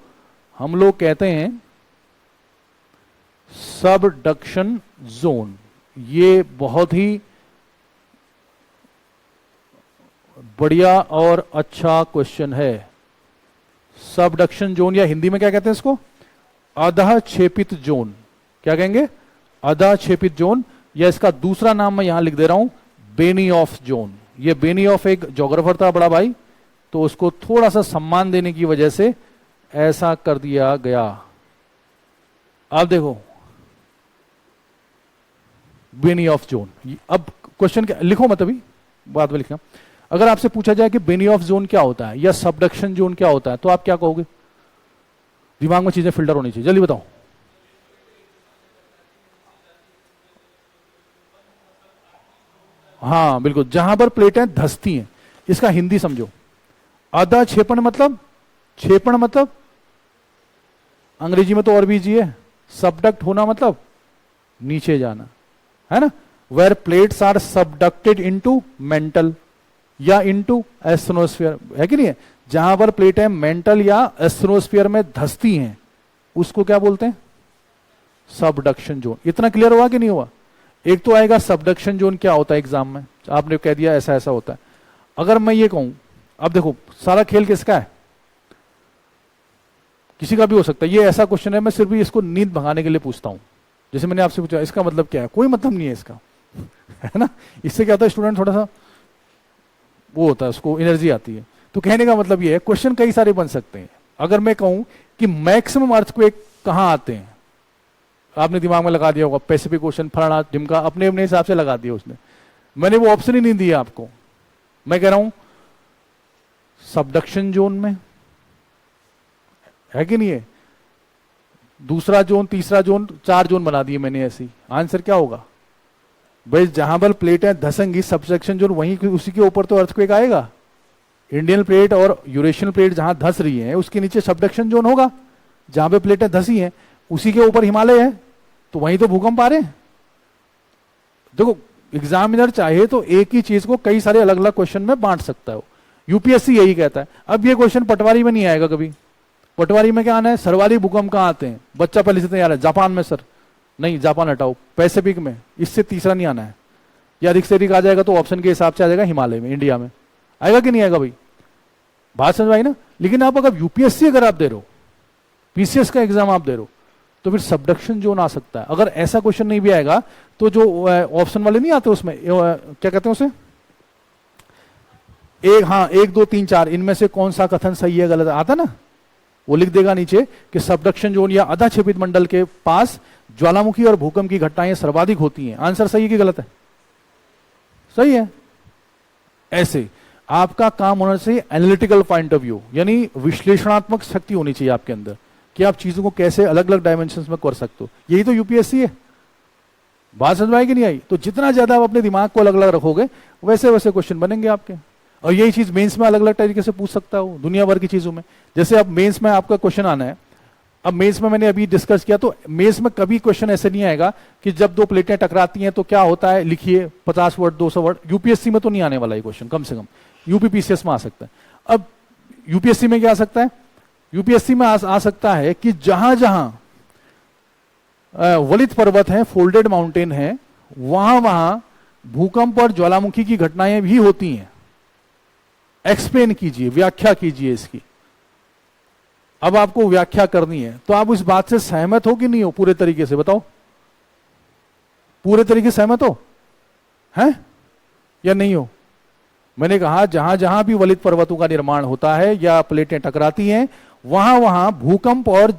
हम लोग कहते हैं सबडक्शन जोन। ये बहुत ही बढ़िया और अच्छा क्वेश्चन है। सबडक्शन जोन, या हिंदी में क्या कहते हैं इसको, अधः छेपित जोन। क्या कहेंगे, अधः छेपित जोन, या इसका दूसरा नाम मैं यहां लिख दे रहा हूं, बेनियॉफ जोन। ये बेनियॉफ एक ज्योग्राफर था बड़ा भाई, तो उसको थोड़ा सा सम्मान देने की वजह से ऐसा कर दिया गया। आप देखो बेनियॉफ जोन। अब क्वेश्चन क्या लिखो, मत अभी बाद में लिखना। अगर आपसे पूछा जाए कि बेनियॉफ जोन क्या होता है या सबडक्शन जोन क्या होता है, तो आप क्या कहोगे? दिमाग में चीजें फिल्टर होनी चाहिए, जल्दी बताओ। हाँ बिल्कुल, जहां पर प्लेटें धसती हैं। इसका हिंदी समझो, अधः छेपण मतलब, छेपण मतलब अंग्रेजी में तो और भी इजी है, सबडक्ट होना मतलब नीचे जाना, है ना। Where plates are subducted into mantle या इनटू एस्ट्रोनोस्फीयर, है कि नहीं है। जहां पर प्लेटें मेंटल या एस्ट्रोनोस्फीयर में धसती हैं उसको क्या बोलते हैं, सबडक्शन जोन। इतना क्लियर हुआ कि नहीं हुआ? एक तो आएगा सबडक्शन जोन क्या होता है एग्जाम में, आपने कह दिया ऐसा ऐसा होता है। अगर मैं ये कहूं, अब देखो सारा खेल किसका है, किसी का भी हो सकता है। ये ऐसा क्वेश्चन है, मैं सिर्फ इसको नींद भगाने के लिए पूछता हूं। जैसे मैंने आपसे पूछा इसका मतलब क्या है, कोई मतलब नहीं है इसका है ना। इससे क्या होता है, स्टूडेंट थोड़ा सा वो होता है, उसको एनर्जी आती है। तो कहने का मतलब ये है, क्वेश्चन कई सारे बन सकते हैं। अगर मैं कहूं कि मैक्सिमम अर्थक्वेक कहां आते हैं, आपने दिमाग में लगा दिया होगा पैसिफिक ओशन, फलाना ढिमका, अपने अपने हिसाब से लगा दिया उसने। मैंने वो ऑप्शन ही नहीं दिया आपको। मैं कह रहा हूं सबडक्शन जोन में, है कि नहीं है। दूसरा जोन, तीसरा जोन, 4 जोन बना दिए मैंने ऐसी। आंसर क्या होगा भाई, जहां पर प्लेटें धसेंगी सबसेक्शन जोन, वहीं उसी के ऊपर तो अर्थक्वेक आएगा। इंडियन प्लेट और यूरेशियन प्लेट जहां धस रही है उसके नीचे सबडक्शन जोन होगा। जहां पे प्लेटें धसी हैं उसी के ऊपर हिमालय है, तो वहीं तो भूकंप आ रहे हैं। देखो एग्जामिनर चाहे तो एक ही चीज को कई सारे अलग अलग क्वेश्चन में बांट सकता है। यूपीएससी यही कहता है। अब ये क्वेश्चन पटवारी में नहीं आएगा कभी। पटवारी में क्या आना है, सर्वाधिक भूकंप कहां आते हैं, बच्चा पहले से तैयार है, जापान में सर, नहीं जापान हटाओ, पैसिफिक में, इससे तीसरा नहीं आना है। या अधिक से अधिक आ जाएगा तो ऑप्शन के हिसाब से आ जाएगा हिमालय में, इंडिया में आएगा कि नहीं आएगा भाई, बात समझ आई ना। लेकिन आप अगर यूपीएससी अगर आप दे रहे हो, पीसीएस का एग्जाम आप दे रहे हो, तो फिर सबडक्शन जोन आ सकता है। अगर ऐसा क्वेश्चन नहीं भी आएगा तो जो ऑप्शन वाले नहीं आते उसमें क्या कहते हैं उसे, एक, हाँ 1 2 3 4 इनमें से कौन सा कथन सही है गलत आता ना, वो लिख देगा नीचे कि सबडक्शन जोन या अधः छेपित मंडल के पास ज्वालामुखी और भूकंप की घटनाएं सर्वाधिक होती हैं। आंसर सही है कि गलत है, सही है। ऐसे आपका काम होना चाहिए एनालिटिकल पॉइंट ऑफ व्यू, यानी विश्लेषणात्मक शक्ति होनी चाहिए आपके अंदर कि आप चीजों को कैसे अलग अलग डायमेंशंस में कर सकते हो। यही तो यूपीएससी है। बात समझ में आई कि नहीं आई? तो जितना ज्यादा आप अपने दिमाग को अलग अलग रखोगे वैसे वैसे क्वेश्चन बनेंगे आपके। और यही चीज मेंस में अलग अलग तरीके से पूछ सकता हूं दुनिया भर की चीजों में। जैसे अब मेंस में आपका क्वेश्चन आना है, अब मेंस में मैंने अभी डिस्कस किया, तो मेंस में कभी क्वेश्चन ऐसे नहीं आएगा कि जब 2 प्लेटें टकराती हैं तो क्या होता है, लिखिए 50 वर्ड 200 वर्ड। यूपीएससी में तो नहीं आने वाला ये क्वेश्चन, कम से कम यूपीपीसीएस में आ सकता है। अब यूपीएससी में क्या आ सकता है, यूपीएससी में आ सकता है कि जहां जहां वलित पर्वत है, फोल्डेड माउंटेन है, वहां वहां भूकंप और ज्वालामुखी की घटनाएं भी होती हैं। एक्सप्लेन कीजिए, व्याख्या कीजिए इसकी। अब आपको व्याख्या करनी है, तो आप इस बात से सहमत हो कि नहीं हो पूरे तरीके से, बताओ पूरे तरीके से सहमत हो हैं या नहीं हो? मैंने कहा जहां जहां भी वलित पर्वतों का निर्माण होता है या प्लेटें टकराती हैं, वहां वहां भूकंप और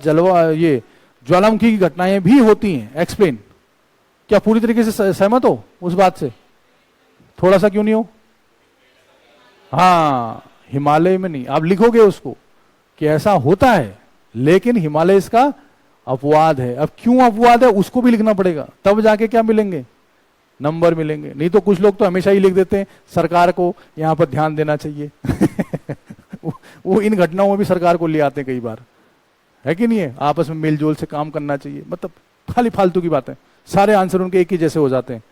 ये ज्वालामुखी की घटनाएं भी होती हैं। एक्सप्लेन। क्या पूरी तरीके से सहमत हो उस बात से? थोड़ा सा क्यों नहीं हो? हाँ, हिमालय में नहीं। आप लिखोगे उसको कि ऐसा होता है, लेकिन हिमालय इसका अपवाद है। अब क्यों अपवाद है उसको भी लिखना पड़ेगा, तब जाके क्या मिलेंगे, नंबर मिलेंगे। नहीं तो कुछ लोग तो हमेशा ही लिख देते हैं सरकार को यहां पर ध्यान देना चाहिए वो इन घटनाओं में भी सरकार को ले आते हैं कई बार, है कि नहीं है, आपस में मेलजोल से काम करना चाहिए, मतलब खाली फालतू की बातें, सारे आंसर उनके एक ही जैसे हो जाते हैं।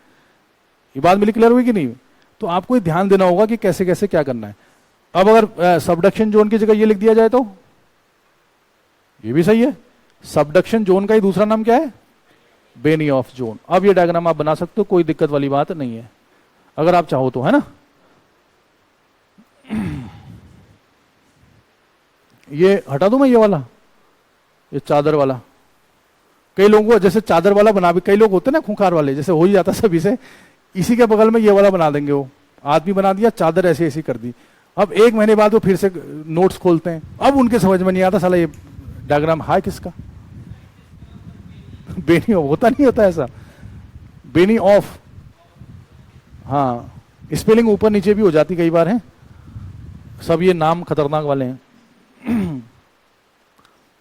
ये बात मेरी क्लियर हुई कि नहीं? तो आपको ये ध्यान देना होगा कि कैसे कैसे क्या करना है। अब अगर सबडक्शन जोन की जगह ये लिख दिया जाए तो ये भी सही है। सबडक्शन जोन का ही दूसरा नाम क्या है? बेनियॉफ जोन। अब ये डायग्राम आप बना सकते हो, कोई दिक्कत वाली बात नहीं है, अगर आप चाहो तो, है ना। ये हटा दूं मैं ये वाला, ये चादर वाला। कई लोगों को जैसे चादर वाला बना भी, कई लोग होते हैं ना खूंखार वाले, जैसे हो ही जाता सभी से, इसी के बगल में ये वाला बना देंगे। वो आदमी बना दिया, चादर ऐसी ऐसी कर दी। अब 1 महीने बाद वो फिर से नोट्स खोलते हैं, अब उनके समझ में नहीं आता साला ये डायग्राम है किसका। बेनी ऑफ होता नहीं होता ऐसा, बेनी ऑफ। हाँ, स्पेलिंग ऊपर नीचे भी हो जाती कई बार है, सब ये नाम खतरनाक वाले हैं।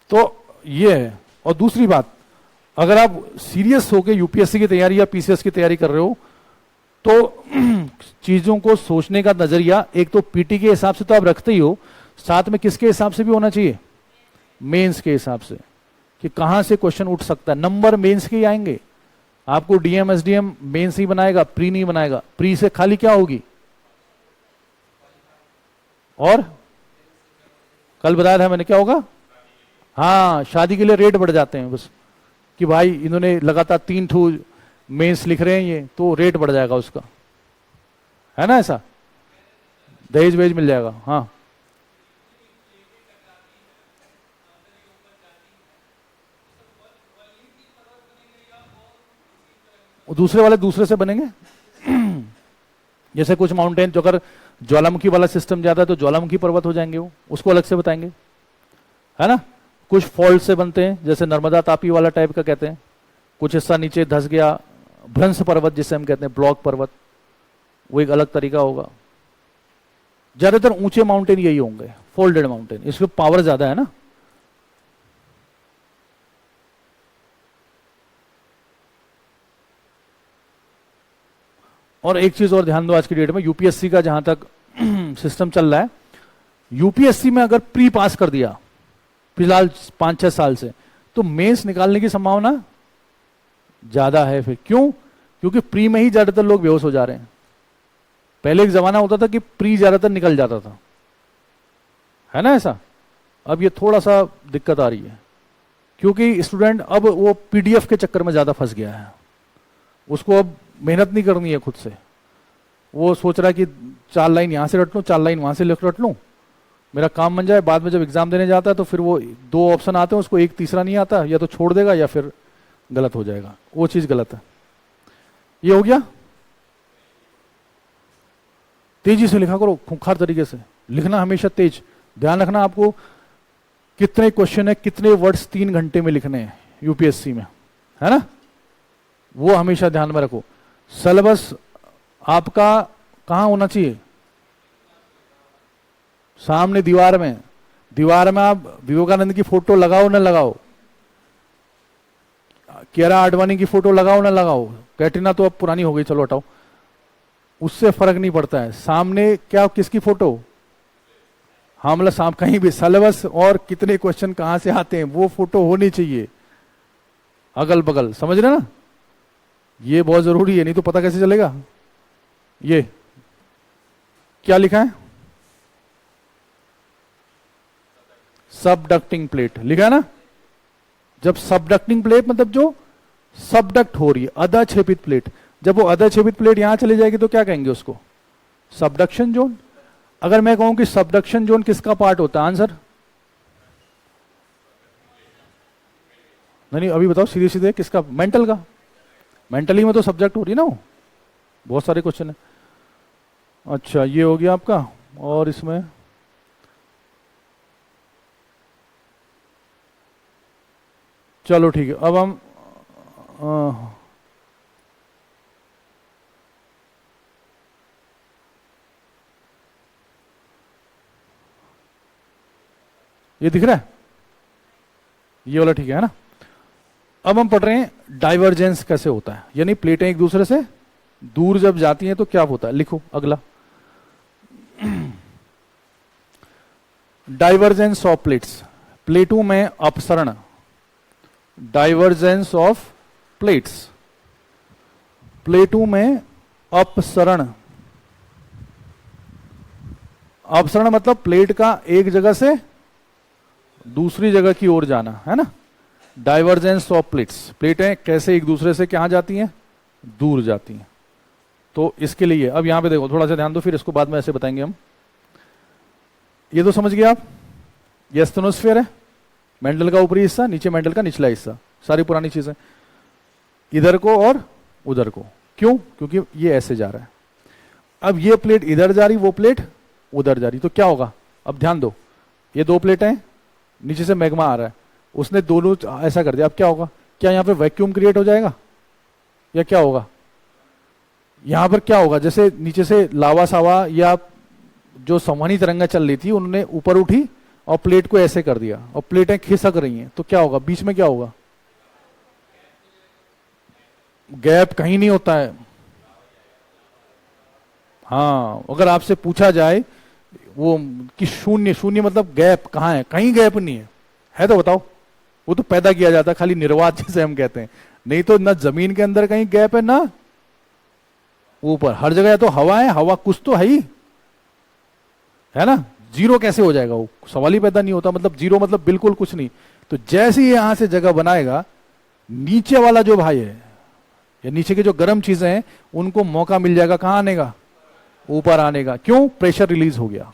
तो ये है। और दूसरी बात, अगर आप सीरियस होकर यूपीएससी की तैयारी या पीसीएस की तैयारी कर रहे हो तो चीजों को सोचने का नजरिया एक तो पीटी के हिसाब से तो आप रखते ही हो, साथ में किसके हिसाब से भी होना चाहिए? मेंस के हिसाब से, कि कहां से क्वेश्चन उठ सकता है। नंबर मेंस के ही आएंगे, आपको डीएम एसडीएम मेंस ही बनाएगा, प्री नहीं बनाएगा। प्री से खाली क्या होगी? और कल बताया था मैंने, क्या होगा? हाँ, शादी के लिए रेट बढ़ जाते हैं बस, कि भाई इन्होंने लगातार 3 ठू मेंस लिख रहे हैं ये, तो रेट बढ़ जाएगा उसका, है ना। ऐसा दहेज वेज मिल जाएगा। हाँ, दूसरे वाले दूसरे से बनेंगे। जैसे कुछ माउंटेन जो अगर ज्वालामुखी वाला सिस्टम ज्यादा है तो ज्वालामुखी पर्वत हो जाएंगे, वो उसको अलग से बताएंगे, है ना। कुछ फॉल्ट से बनते हैं, जैसे नर्मदा तापी वाला टाइप का कहते हैं, कुछ हिस्सा नीचे धंस गया, भ्रंश पर्वत जिसे हम कहते हैं, ब्लॉक पर्वत, वो एक अलग तरीका होगा। ज्यादातर ऊंचे माउंटेन यही होंगे, फोल्डेड माउंटेन, इसमें पावर ज्यादा है ना। और एक चीज और ध्यान दो, आज की डेट में यूपीएससी का जहां तक सिस्टम चल रहा है, यूपीएससी में अगर प्री पास कर दिया फिलहाल 5-6 साल से, तो मेंस निकालने की संभावना ज्यादा है। फिर क्यों? क्योंकि प्री में ही ज्यादातर लोग बेहोश हो जा रहे हैं। पहले एक जमाना होता था कि प्री ज्यादातर निकल जाता था, है ना ऐसा। अब ये थोड़ा सा दिक्कत आ रही है, क्योंकि स्टूडेंट अब वो पीडीएफ के चक्कर में ज्यादा फंस गया है, उसको अब मेहनत नहीं करनी है खुद से। वो सोच रहा है कि 4 लाइन यहां से रट लूं, 4 लाइन वहां से रट लूं, मेरा काम बन जाए। बाद में जब एग्जाम देने जाता है तो फिर वो 2 ऑप्शन आते हैं, उसको एक तीसरा नहीं आता, या तो छोड़ देगा या फिर गलत हो जाएगा। वो चीज गलत है। ये हो गया। तेजी से लिखा करो, खूंखार तरीके से लिखना, हमेशा तेज। ध्यान रखना आपको कितने क्वेश्चन है, कितने वर्ड्स 3 घंटे में लिखने हैं यूपीएससी में, है ना। वो हमेशा ध्यान में रखो। सिलेबस आपका कहां होना चाहिए? सामने दीवार में। दीवार में आप विवेकानंद की फोटो लगाओ ना लगाओ, कियारा आडवाणी की फोटो लगाओ ना लगाओ, कैटरीना तो अब पुरानी हो गई, चलो हटाओ, उससे फर्क नहीं पड़ता है। सामने क्या, किसकी फोटो? हाँ, मतलब सांप कहीं भी सिलेबस और कितने क्वेश्चन कहां से आते हैं वो फोटो होनी चाहिए अगल बगल, समझ रहे ना। ये बहुत जरूरी है, नहीं तो पता कैसे चलेगा। ये क्या लिखा है? सबडक्टिंग प्लेट लिखा है ना। जब सबडक्टिंग प्लेट मतलब जो सबडक्ट हो रही है, अधक्षेपित प्लेट, जब वो अधक्षेपित प्लेट यहां चली जाएगी तो क्या कहेंगे उसको? Subduction zone. अगर मैं कहूं कि सबडक्शन जोन किसका पार्ट होता है, आंसर नहीं, अभी बताओ सीधे सीधे किसका? मेंटल का। मेंटली में तो सब्जेक्ट हो रही है ना वो, बहुत सारे क्वेश्चन है। अच्छा, ये हो गया आपका। और इसमें चलो ठीक है, अब हम ये दिख रहा है, ये वाला ठीक है ना। अब हम पढ़ रहे हैं डाइवर्जेंस कैसे होता है, यानी प्लेटें एक दूसरे से दूर जब जाती हैं तो क्या होता है। लिखो अगला, डाइवर्जेंस ऑफ प्लेट्स। प्लेटों में अपसरण, डाइवर्जेंस ऑफ प्लेट्स, प्लेटों में अपसरण, अपसरण मतलब प्लेट का एक जगह से दूसरी जगह की ओर जाना, है ना। डाइवर्जेंस ऑफ प्लेट्स, प्लेटें कैसे एक दूसरे से कहां जाती हैं, दूर जाती हैं। तो इसके लिए अब यहां पे देखो, थोड़ा सा ध्यान दो, फिर इसको बाद में ऐसे बताएंगे हम। ये तो समझ गए आप, ये स्टेनोस्फीयर है, मेंटल का ऊपरी हिस्सा, नीचे मेंटल का निचला हिस्सा, सारी पुरानी चीजें, इधर को और उधर को। क्यों? क्योंकि ये ऐसे जा रहा है। अब ये प्लेट इधर जा रही, वो प्लेट उधर जा रही, तो क्या होगा? अब ध्यान दो, ये दो प्लेटें हैं, नीचे से मैग्मा आ रहा है, उसने दोनों ऐसा कर दिया। अब क्या होगा? क्या यहां पे वैक्यूम क्रिएट हो जाएगा या क्या होगा? यहां पर क्या होगा? जैसे नीचे से लावा सावा या जो संवहनी तरंगा चल रही थी, उन्होंने ऊपर उठी और प्लेट को ऐसे कर दिया और प्लेटें खिसक रही हैं, तो क्या होगा? बीच में क्या होगा? गैप कहीं नहीं होता है। हाँ, अगर आपसे पूछा जाए वो कि शून्य, शून्य मतलब गैप कहाँ है, कहीं गैप नहीं है तो बताओ। वो तो पैदा किया जाता है, खाली निर्वात जिसे हम कहते हैं, नहीं तो ना जमीन के अंदर कहीं गैप है ना ऊपर, हर जगह तो हवा है, हवा कुछ तो है ही, है ना। जीरो कैसे हो जाएगा? वो सवाल ही पैदा नहीं होता, मतलब जीरो मतलब बिल्कुल कुछ नहीं। तो जैसे ही यहां से जगह बनाएगा, नीचे वाला जो भाई है या नीचे की जो गर्म चीजें हैं, उनको मौका मिल जाएगा कहां आने का? ऊपर आने का। क्यों? प्रेशर रिलीज हो गया।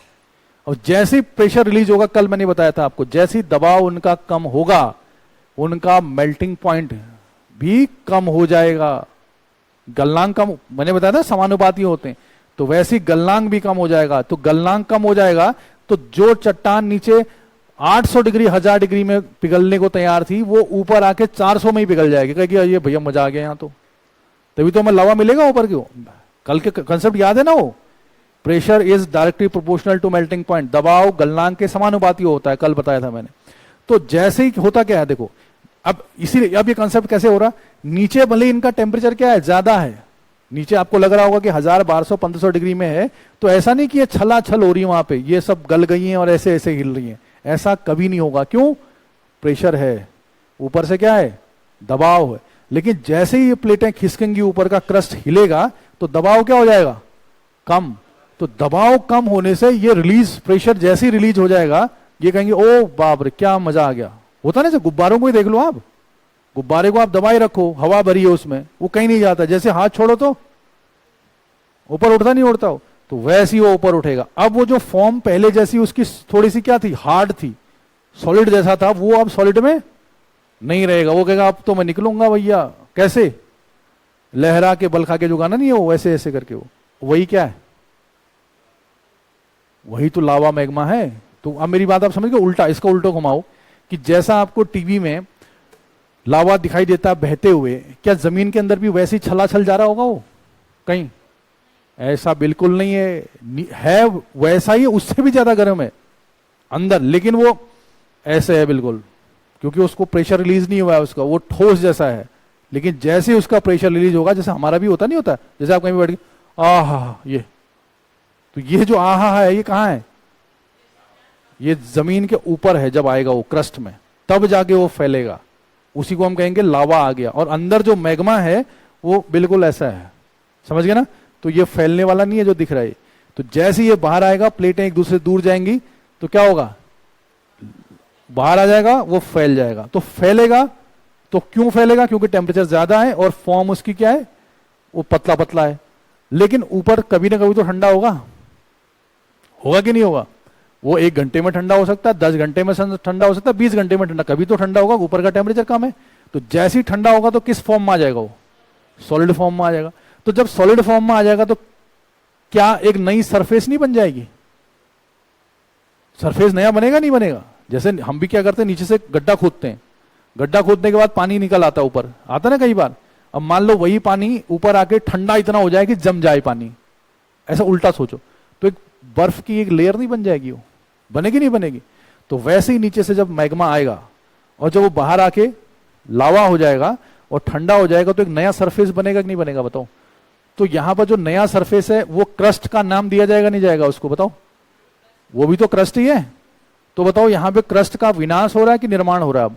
और जैसे ही प्रेशर रिलीज होगा, कल मैंने बताया था आपको, जैसे ही दबाव उनका कम होगा, उनका मेल्टिंग पॉइंट भी कम हो जाएगा। गलनांक कम, मैंने बताया था समानुपाती होते हैं, तो वैसे ही गलनांक भी कम हो जाएगा। तो गलनांक कम हो जाएगा तो जो चट्टान नीचे 800 डिग्री 1000 डिग्री में पिघलने को तैयार थी, वो ऊपर आके 400 में ही पिघल जाएगी। कहेगी ये भैया मजा आ गया यहाँ तो, तभी तो हमें लावा मिलेगा ऊपर। क्यों? कल के कंसेप्ट याद है ना, वो pressure is directly proportional to melting point, दबाव गलनांक के समानुपाती होता है, कल बताया था मैंने। तो जैसे ही होता क्या है देखो, अब इसीलिए अब ये कंसेप्ट कैसे हो रहा, नीचे भले इनका टेम्परेचर क्या है, ज्यादा है, नीचे आपको लग रहा होगा कि 1000 1200 1500 डिग्री में है, तो ऐसा नहीं कि ये छला छल हो रही है वहां पे, ये सब गल गई हैं और ऐसे ऐसे हिल रही हैं, ऐसा कभी नहीं होगा। क्यों? प्रेशर है, ऊपर से क्या है? दबाव है। लेकिन जैसे ही ये प्लेटें खिसकेंगी, ऊपर का क्रस्ट हिलेगा, तो दबाव क्या हो जाएगा? कम। तो दबाव कम होने से ये रिलीज, प्रेशर जैसे ही रिलीज हो जाएगा, ये कहेंगे ओ बाप रे क्या मजा आ गया। होता ना, जैसे गुब्बारों को ही देख लो आप, गुब्बारे को आप दबाए रखो, हवा भरी है उसमें, वो कहीं नहीं जाता, जैसे हाथ छोड़ो तो ऊपर उठता नहीं उड़ता हो, तो वैसे ही वो ऊपर उठेगा। अब वो जो फॉर्म पहले जैसी उसकी थोड़ी सी क्या थी, हार्ड थी, सॉलिड जैसा था, वो अब सॉलिड में नहीं रहेगा। वो कहेगा अब तो मैं निकलूंगा भैया। कैसे? लहरा के बल खा के जो गाना नहीं है वो, ऐसे ऐसे करके, वो वही क्या है? वही तो लावा मैग्मा है। तो अब मेरी बात आप समझ गए, उल्टा, इसका उल्टा घुमाओ कि जैसा आपको टीवी में लावा दिखाई देता है बहते हुए, क्या जमीन के अंदर भी वैसे ही छलाछल जा रहा होगा वो कहीं? ऐसा बिल्कुल नहीं है वैसा ही, उससे भी ज्यादा गर्म है अंदर, लेकिन वो ऐसे है बिल्कुल, क्योंकि उसको प्रेशर रिलीज नहीं हुआ है उसका, वो ठोस जैसा है। लेकिन जैसे उसका प्रेशर रिलीज होगा, जैसे हमारा भी होता नहीं होता, जैसे आप कहीं भी बैठ गए आहा, ये तो ये जो आहा है, ये कहाँ है? ये जमीन के ऊपर है। जब आएगा वो क्रस्ट में, तब जाके वो फैलेगा, उसी को हम कहेंगे लावा आ गया। और अंदर जो मैग्मा है वो बिल्कुल ऐसा है, समझ गए ना। तो ये फैलने वाला नहीं है जो दिख रहा है। तो जैसे ये बाहर आएगा, प्लेटें एक दूसरे दूर जाएंगी, तो क्या होगा? बाहर आ जाएगा, वो फैल जाएगा। तो फैलेगा, तो क्यों फैलेगा? क्योंकि टेम्परेचर ज्यादा है और फॉर्म उसकी क्या है, वो पतला पतला है। लेकिन ऊपर कभी ना कभी तो ठंडा होगा, होगा कि नहीं होगा? वो 1 घंटे में ठंडा हो सकता है, 10 घंटे में ठंडा हो सकता है, 20 घंटे में ठंडा, कभी तो ठंडा होगा, ऊपर का टेम्परेचर कम है। तो जैसे ही ठंडा होगा तो किस फॉर्म में आ जाएगा? वो सॉलिड फॉर्म में आ जाएगा। तो जब सॉलिड फॉर्म में आ जाएगा तो क्या एक नई सरफेस नहीं बन जाएगी? सरफेस नया बनेगा नहीं बनेगा? जैसे हम भी क्या करते हैं, नीचे से गड्ढा खोदते हैं, गड्ढा खोदने के बाद पानी निकल आता है ऊपर, आता ना कई बार। अब मान लो वही पानी ऊपर आके ठंडा इतना हो जाए कि जम जाए पानी, ऐसा उल्टा सोचो, तो एक बर्फ की एक लेयर नहीं बन जाएगी? वो बनेगी नहीं बनेगी? तो वैसे ही नीचे से जब मैग्मा आएगा और जब वो बाहर आके लावा हो जाएगा और ठंडा हो जाएगा, तो एक नया सरफेस बनेगा कि नहीं बनेगा? बताओ। तो यहां पर जो नया सरफेस है, वो क्रस्ट का नाम दिया जाएगा नहीं जाएगा उसको? बताओ। वो भी तो क्रस्ट ही है, तो बताओ यहां पे क्रस्ट का विनाश हो रहा है कि निर्माण हो रहा है?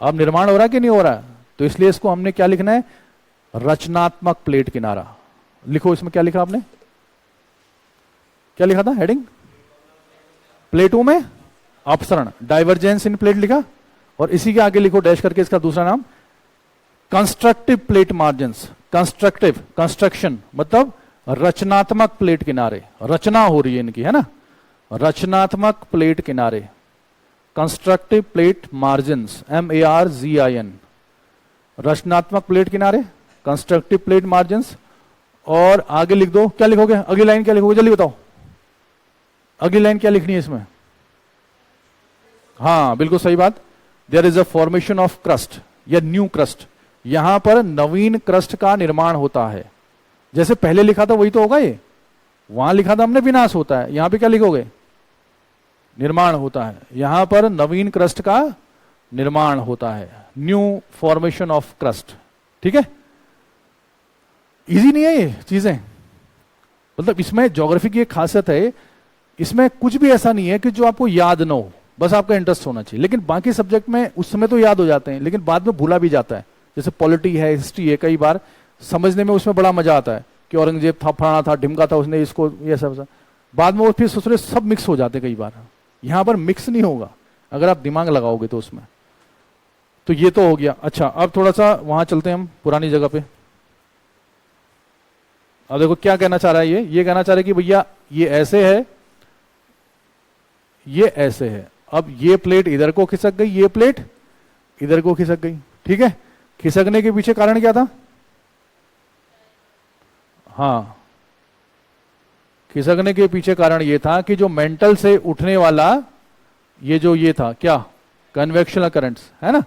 अब निर्माण हो रहा है कि नहीं हो रहा है? तो इसलिए इसको हमने क्या लिखना है? रचनात्मक प्लेट किनारा। लिखो इसमें क्या लिखा आपने, क्या लिखा था हेडिंग? प्लेटों में अपसरण, डाइवर्जेंस इन प्लेट लिखा, और इसी के आगे लिखो डैश करके इसका दूसरा नाम constructive plate margins. Constructive, construction मतलब रचनात्मक प्लेट किनारे, रचना हो रही है इनकी, है ना, रचनात्मक प्लेट किनारे, कंस्ट्रक्टिव प्लेट मार्जिन्स, MARGIN, रचनात्मक प्लेट किनारे, कंस्ट्रक्टिव प्लेट मार्जिन्स। और आगे लिख दो, क्या लिखोगे अगली लाइन, क्या लिखोगे जल्दी बताओ, अगली लाइन क्या लिखनी है इसमें? हाँ बिल्कुल सही बात, there is a formation of crust या न्यू क्रस्ट, यहां पर नवीन क्रस्ट का निर्माण होता है। जैसे पहले लिखा था वही तो होगा ये, वहां लिखा था हमने विनाश होता है, यहां पे क्या लिखोगे? निर्माण होता है। यहां पर नवीन क्रस्ट का निर्माण होता है, न्यू फॉर्मेशन ऑफ क्रस्ट। ठीक है, इजी नहीं है ये चीजें, मतलब इसमें ज्योग्राफी की एक खासियत है, इसमें कुछ भी ऐसा नहीं है कि जो आपको याद ना हो, बस आपका इंटरेस्ट होना चाहिए। लेकिन बाकी सब्जेक्ट में उस समय तो याद हो जाते हैं, लेकिन बाद में भूला भी जाता है। जैसे पॉलिटी है, हिस्ट्री है, कई बार समझने में उसमें बड़ा मजा आता है कि औरंगजेब था, फलाना था, ढिमका था, उसने इसको, ये सब बाद में वो फिर सोच सब मिक्स हो जाते कई बार। यहां पर मिक्स नहीं होगा अगर आप दिमाग लगाओगे तो उसमें। तो ये तो हो गया। अच्छा, अब थोड़ा सा वहां चलते हैं हम पुरानी जगह पे। अब देखो क्या कहना चाह रहा है ये कहना चाह रहा है कि भैया ये ऐसे है, ये ऐसे है, अब ये प्लेट इधर को खिसक गई, ये प्लेट इधर को खिसक गई। ठीक है, खिसकने के पीछे कारण क्या था? हाँ, खिसकने के पीछे कारण ये था कि जो मेंटल से उठने वाला ये जो ये था क्या, कन्वेक्शनल करंट्स, है ना,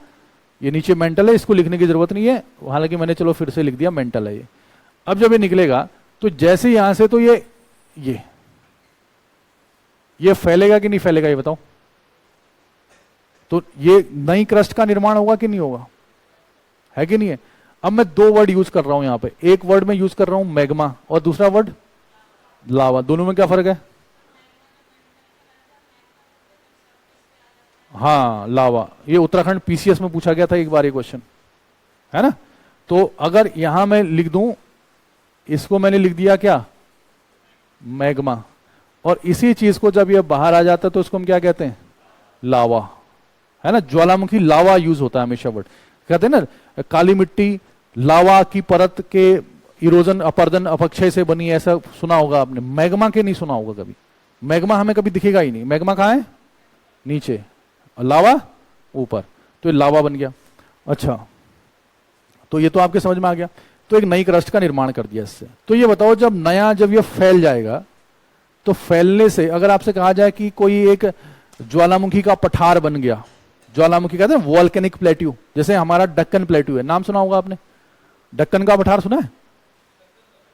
ये नीचे मेंटल है, इसको लिखने की जरूरत नहीं है, हालांकि मैंने चलो फिर से लिख दिया मेंटल है ये। अब जब ये निकलेगा तो जैसे यहां से तो ये फैलेगा कि नहीं फैलेगा ये बताओ? तो ये नई क्रस्ट का निर्माण होगा कि नहीं होगा, है कि नहीं है? अब मैं दो वर्ड यूज कर रहा हूं यहां पे, एक वर्ड में यूज कर रहा हूं मैग्मा और दूसरा वर्ड लावा, दोनों में क्या फर्क है? हाँ लावा, ये उत्तराखंड PCS में पूछा गया था एक बार ये क्वेश्चन, है ना। तो अगर यहां मैं लिख दूं, इसको मैंने लिख दिया क्या, मैग्मा, और इसी चीज को जब ये बाहर आ जाता है तो उसको हम क्या कहते हैं, लावा, है ना। ज्वालामुखी लावा यूज होता है हमेशा वर्ड, कहते हैं ना काली मिट्टी लावा की परत के इरोजन अपर्दन अपक्षय से बनी, ऐसा सुना होगा आपने, मैग्मा के नहीं सुना होगा कभी। मैग्मा हमें कभी दिखेगा ही नहीं, मैग्मा कहाँ है, नीचे, और लावा ऊपर, तो ये लावा बन गया। अच्छा, तो ये तो आपके समझ में आ गया। तो एक नई क्रस्ट का निर्माण कर दिया इससे। तो ये बताओ जब ये फैल जाएगा, तो फैलने से अगर आपसे कहा जाए कि कोई एक ज्वालामुखी का पठार बन गया, ज्वालामुखी कहते हैं वॉल्केनिक प्लेट्यू, जैसे हमारा डक्कन प्लेट्यू है, नाम सुना होगा आपने, डक्कन का पठार सुना है?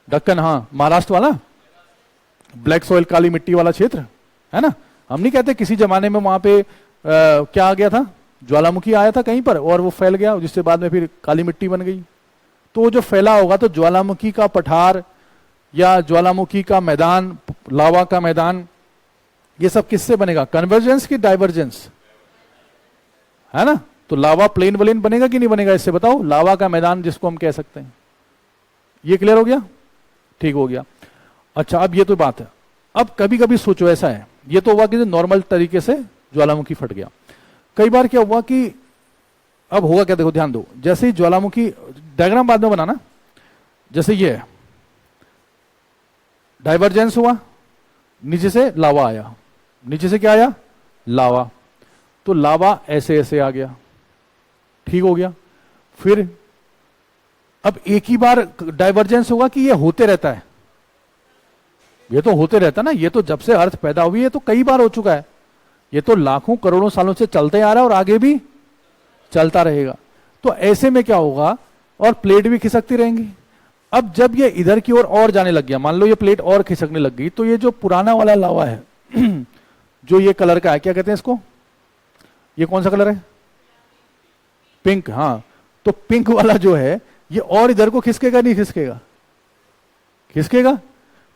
डक्कन, हाँ, महाराष्ट्र वाला ब्लैक सॉइल, काली मिट्टी वाला क्षेत्र, है ना। हम नहीं कहते किसी जमाने में वहां पे क्या आ गया था, ज्वालामुखी आया था कहीं पर और वो फैल गया, जिससे बाद में फिर काली मिट्टी बन गई। तो वो जो फैला होगा, तो ज्वालामुखी का पठार या ज्वालामुखी का मैदान, लावा का मैदान, ये सब किससे बनेगा, कन्वर्जेंस की डाइवर्जेंस, है ना। तो लावा प्लेन वलेन बनेगा कि नहीं बनेगा, इससे बताओ, लावा का मैदान जिसको हम कह सकते हैं। ये क्लियर हो गया, ठीक हो गया। अच्छा, अब ये तो बात है। अब कभी कभी सोचो, ऐसा है, ये तो हुआ कि नॉर्मल तरीके से ज्वालामुखी फट गया। कई बार क्या हुआ कि अब होगा क्या, देखो ध्यान दो, जैसे ही ज्वालामुखी, डायग्राम बाद में बनाना, जैसे ये है, डाइवर्जेंस हुआ, नीचे से लावा आया, नीचे से क्या आया, लावा, तो लावा ऐसे ऐसे आ गया, ठीक हो गया। फिर अब एक ही बार डाइवर्जेंस होगा कि ये होते रहता है, ये तो होते रहता ना, ये तो जब से अर्थ पैदा हुई है तो कई बार हो चुका है, ये तो लाखों करोड़ों सालों से चलते आ रहा है और आगे भी चलता रहेगा। तो ऐसे में क्या होगा, और प्लेट भी खिसकती रहेंगी। अब जब ये इधर की ओर और जाने लग गया, मान लो ये प्लेट और खिसकने लग गई, तो ये जो पुराना वाला लावा है जो ये कलर का है, क्या कहते हैं इसको, ये कौन सा कलर है, पिंक, हाँ, तो पिंक वाला जो है ये और इधर को खिसकेगा नहीं खिसकेगा, खिसकेगा।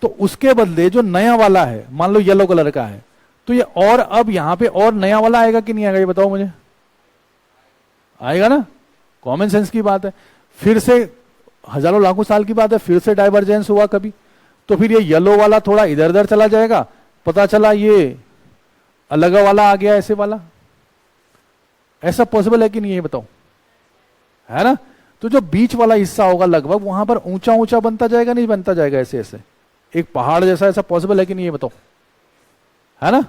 तो उसके बदले जो नया वाला है, मान लो येलो कलर का है, तो ये और अब यहां पे और नया वाला आएगा कि नहीं आएगा, ये बताओ मुझे। आएगा ना, कॉमन सेंस की बात है। फिर से हजारों लाखों साल की बात है, फिर से डाइवर्जेंस हुआ कभी, तो फिर ये येलो वाला थोड़ा इधर उधर चला जाएगा, पता चला ये अलग वाला आ गया, ऐसे वाला। ऐसा पॉसिबल है कि नहीं, ये बताओ, है ना। तो जो बीच वाला हिस्सा होगा लगभग वहां पर ऊंचा ऊंचा बनता जाएगा, नहीं बनता जाएगा ऐसे ऐसे, एक पहाड़ जैसा, ऐसा पॉसिबल है कि नहीं, ये बताओ, है ना।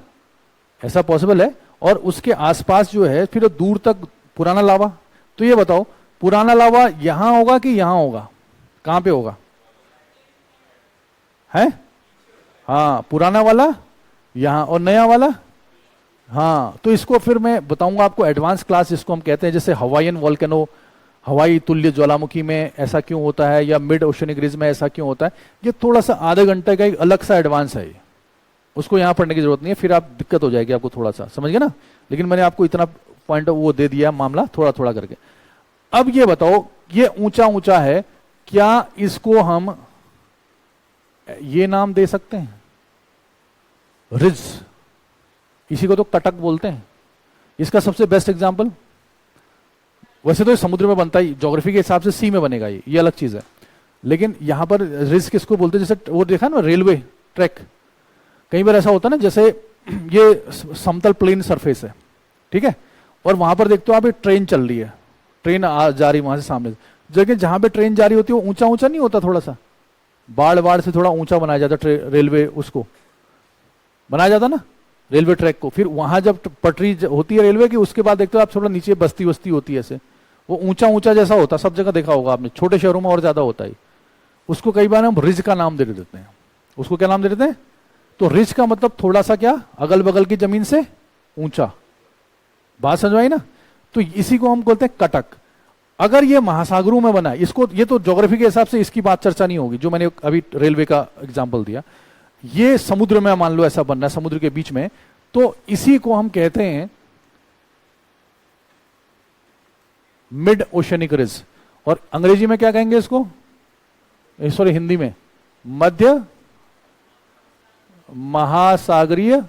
ऐसा पॉसिबल है। और उसके आसपास जो है फिर दूर तक पुराना लावा। तो ये बताओ, पुराना लावा यहां होगा कि यहां होगा, कहां पे होगा, है? हाँ, पुराना वाला यहां और नया वाला, हाँ। तो इसको फिर मैं बताऊंगा आपको एडवांस क्लास, जिसको हम कहते हैं जैसे हवाईयन वोल्केनो, हवाई तुल्य ज्वालामुखी में ऐसा क्यों होता है, या मिड ओशनिक रिज में ऐसा क्यों होता है। ये थोड़ा सा आधे घंटे का एक अलग सा एडवांस है, उसको यहां पढ़ने की जरूरत नहीं है, फिर आप दिक्कत हो जाएगी आपको, थोड़ा सा समझ गए ना। लेकिन मैंने आपको इतना पॉइंट वो दे दिया मामला, थोड़ा थोड़ा करके। अब ये बताओ, ये ऊंचा ऊंचा है, क्या इसको हम ये नाम दे सकते हैं, रिज? इसी को तो कटक बोलते हैं। इसका सबसे बेस्ट एग्जांपल, वैसे तो समुद्र में बनता ही, ज्योग्राफी के हिसाब से सी में बनेगा, ये अलग चीज है। लेकिन यहां पर रिज किसको बोलते हैं, जैसे वो देखा ना रेलवे ट्रैक, कई बार ऐसा होता है ना, जैसे ये समतल प्लेन सरफेस है, ठीक है, और वहां पर देखते हो आप, एक ट्रेन चल रही है, ट्रेन जा रही वहां से सामने, जगह जहां पे ट्रेन जा रही होती है वो ऊंचा ऊंचा नहीं होता, थोड़ा सा बाढ़ बाढ़ से थोड़ा ऊंचा बनाया जाता, रेलवे उसको बनाया जाता ना, रेलवे ट्रैक को। फिर वहां जब पटरी होती है रेलवे की, उसके बाद देखते हो आप थोड़ा नीचे बस्ती वस्ती होती है, ऐसे वो ऊंचा ऊंचा जैसा होता है, सब जगह देखा होगा आपने, छोटे शहरों में और ज्यादा होता है। उसको कई बार हम रिज का नाम दे देते हैं। उसको क्या नाम दे देते हैं? तो रिज का मतलब थोड़ा सा क्या, अगल बगल की जमीन से ऊंचा। बात समझ आई ना। तो इसी को हम बोलते हैं कटक। अगर ये महासागरों में बना है, इसको, ये तो ज्योग्राफी के हिसाब से इसकी बात चर्चा नहीं होगी, जो मैंने अभी रेलवे का एग्जांपल दिया, ये समुद्र में मान लो ऐसा बनना है, समुद्र के बीच में, तो इसी को हम कहते हैं मिड ओशनिक रिज। और अंग्रेजी में क्या कहेंगे इसको, सॉरी हिंदी में, मध्य महासागरीय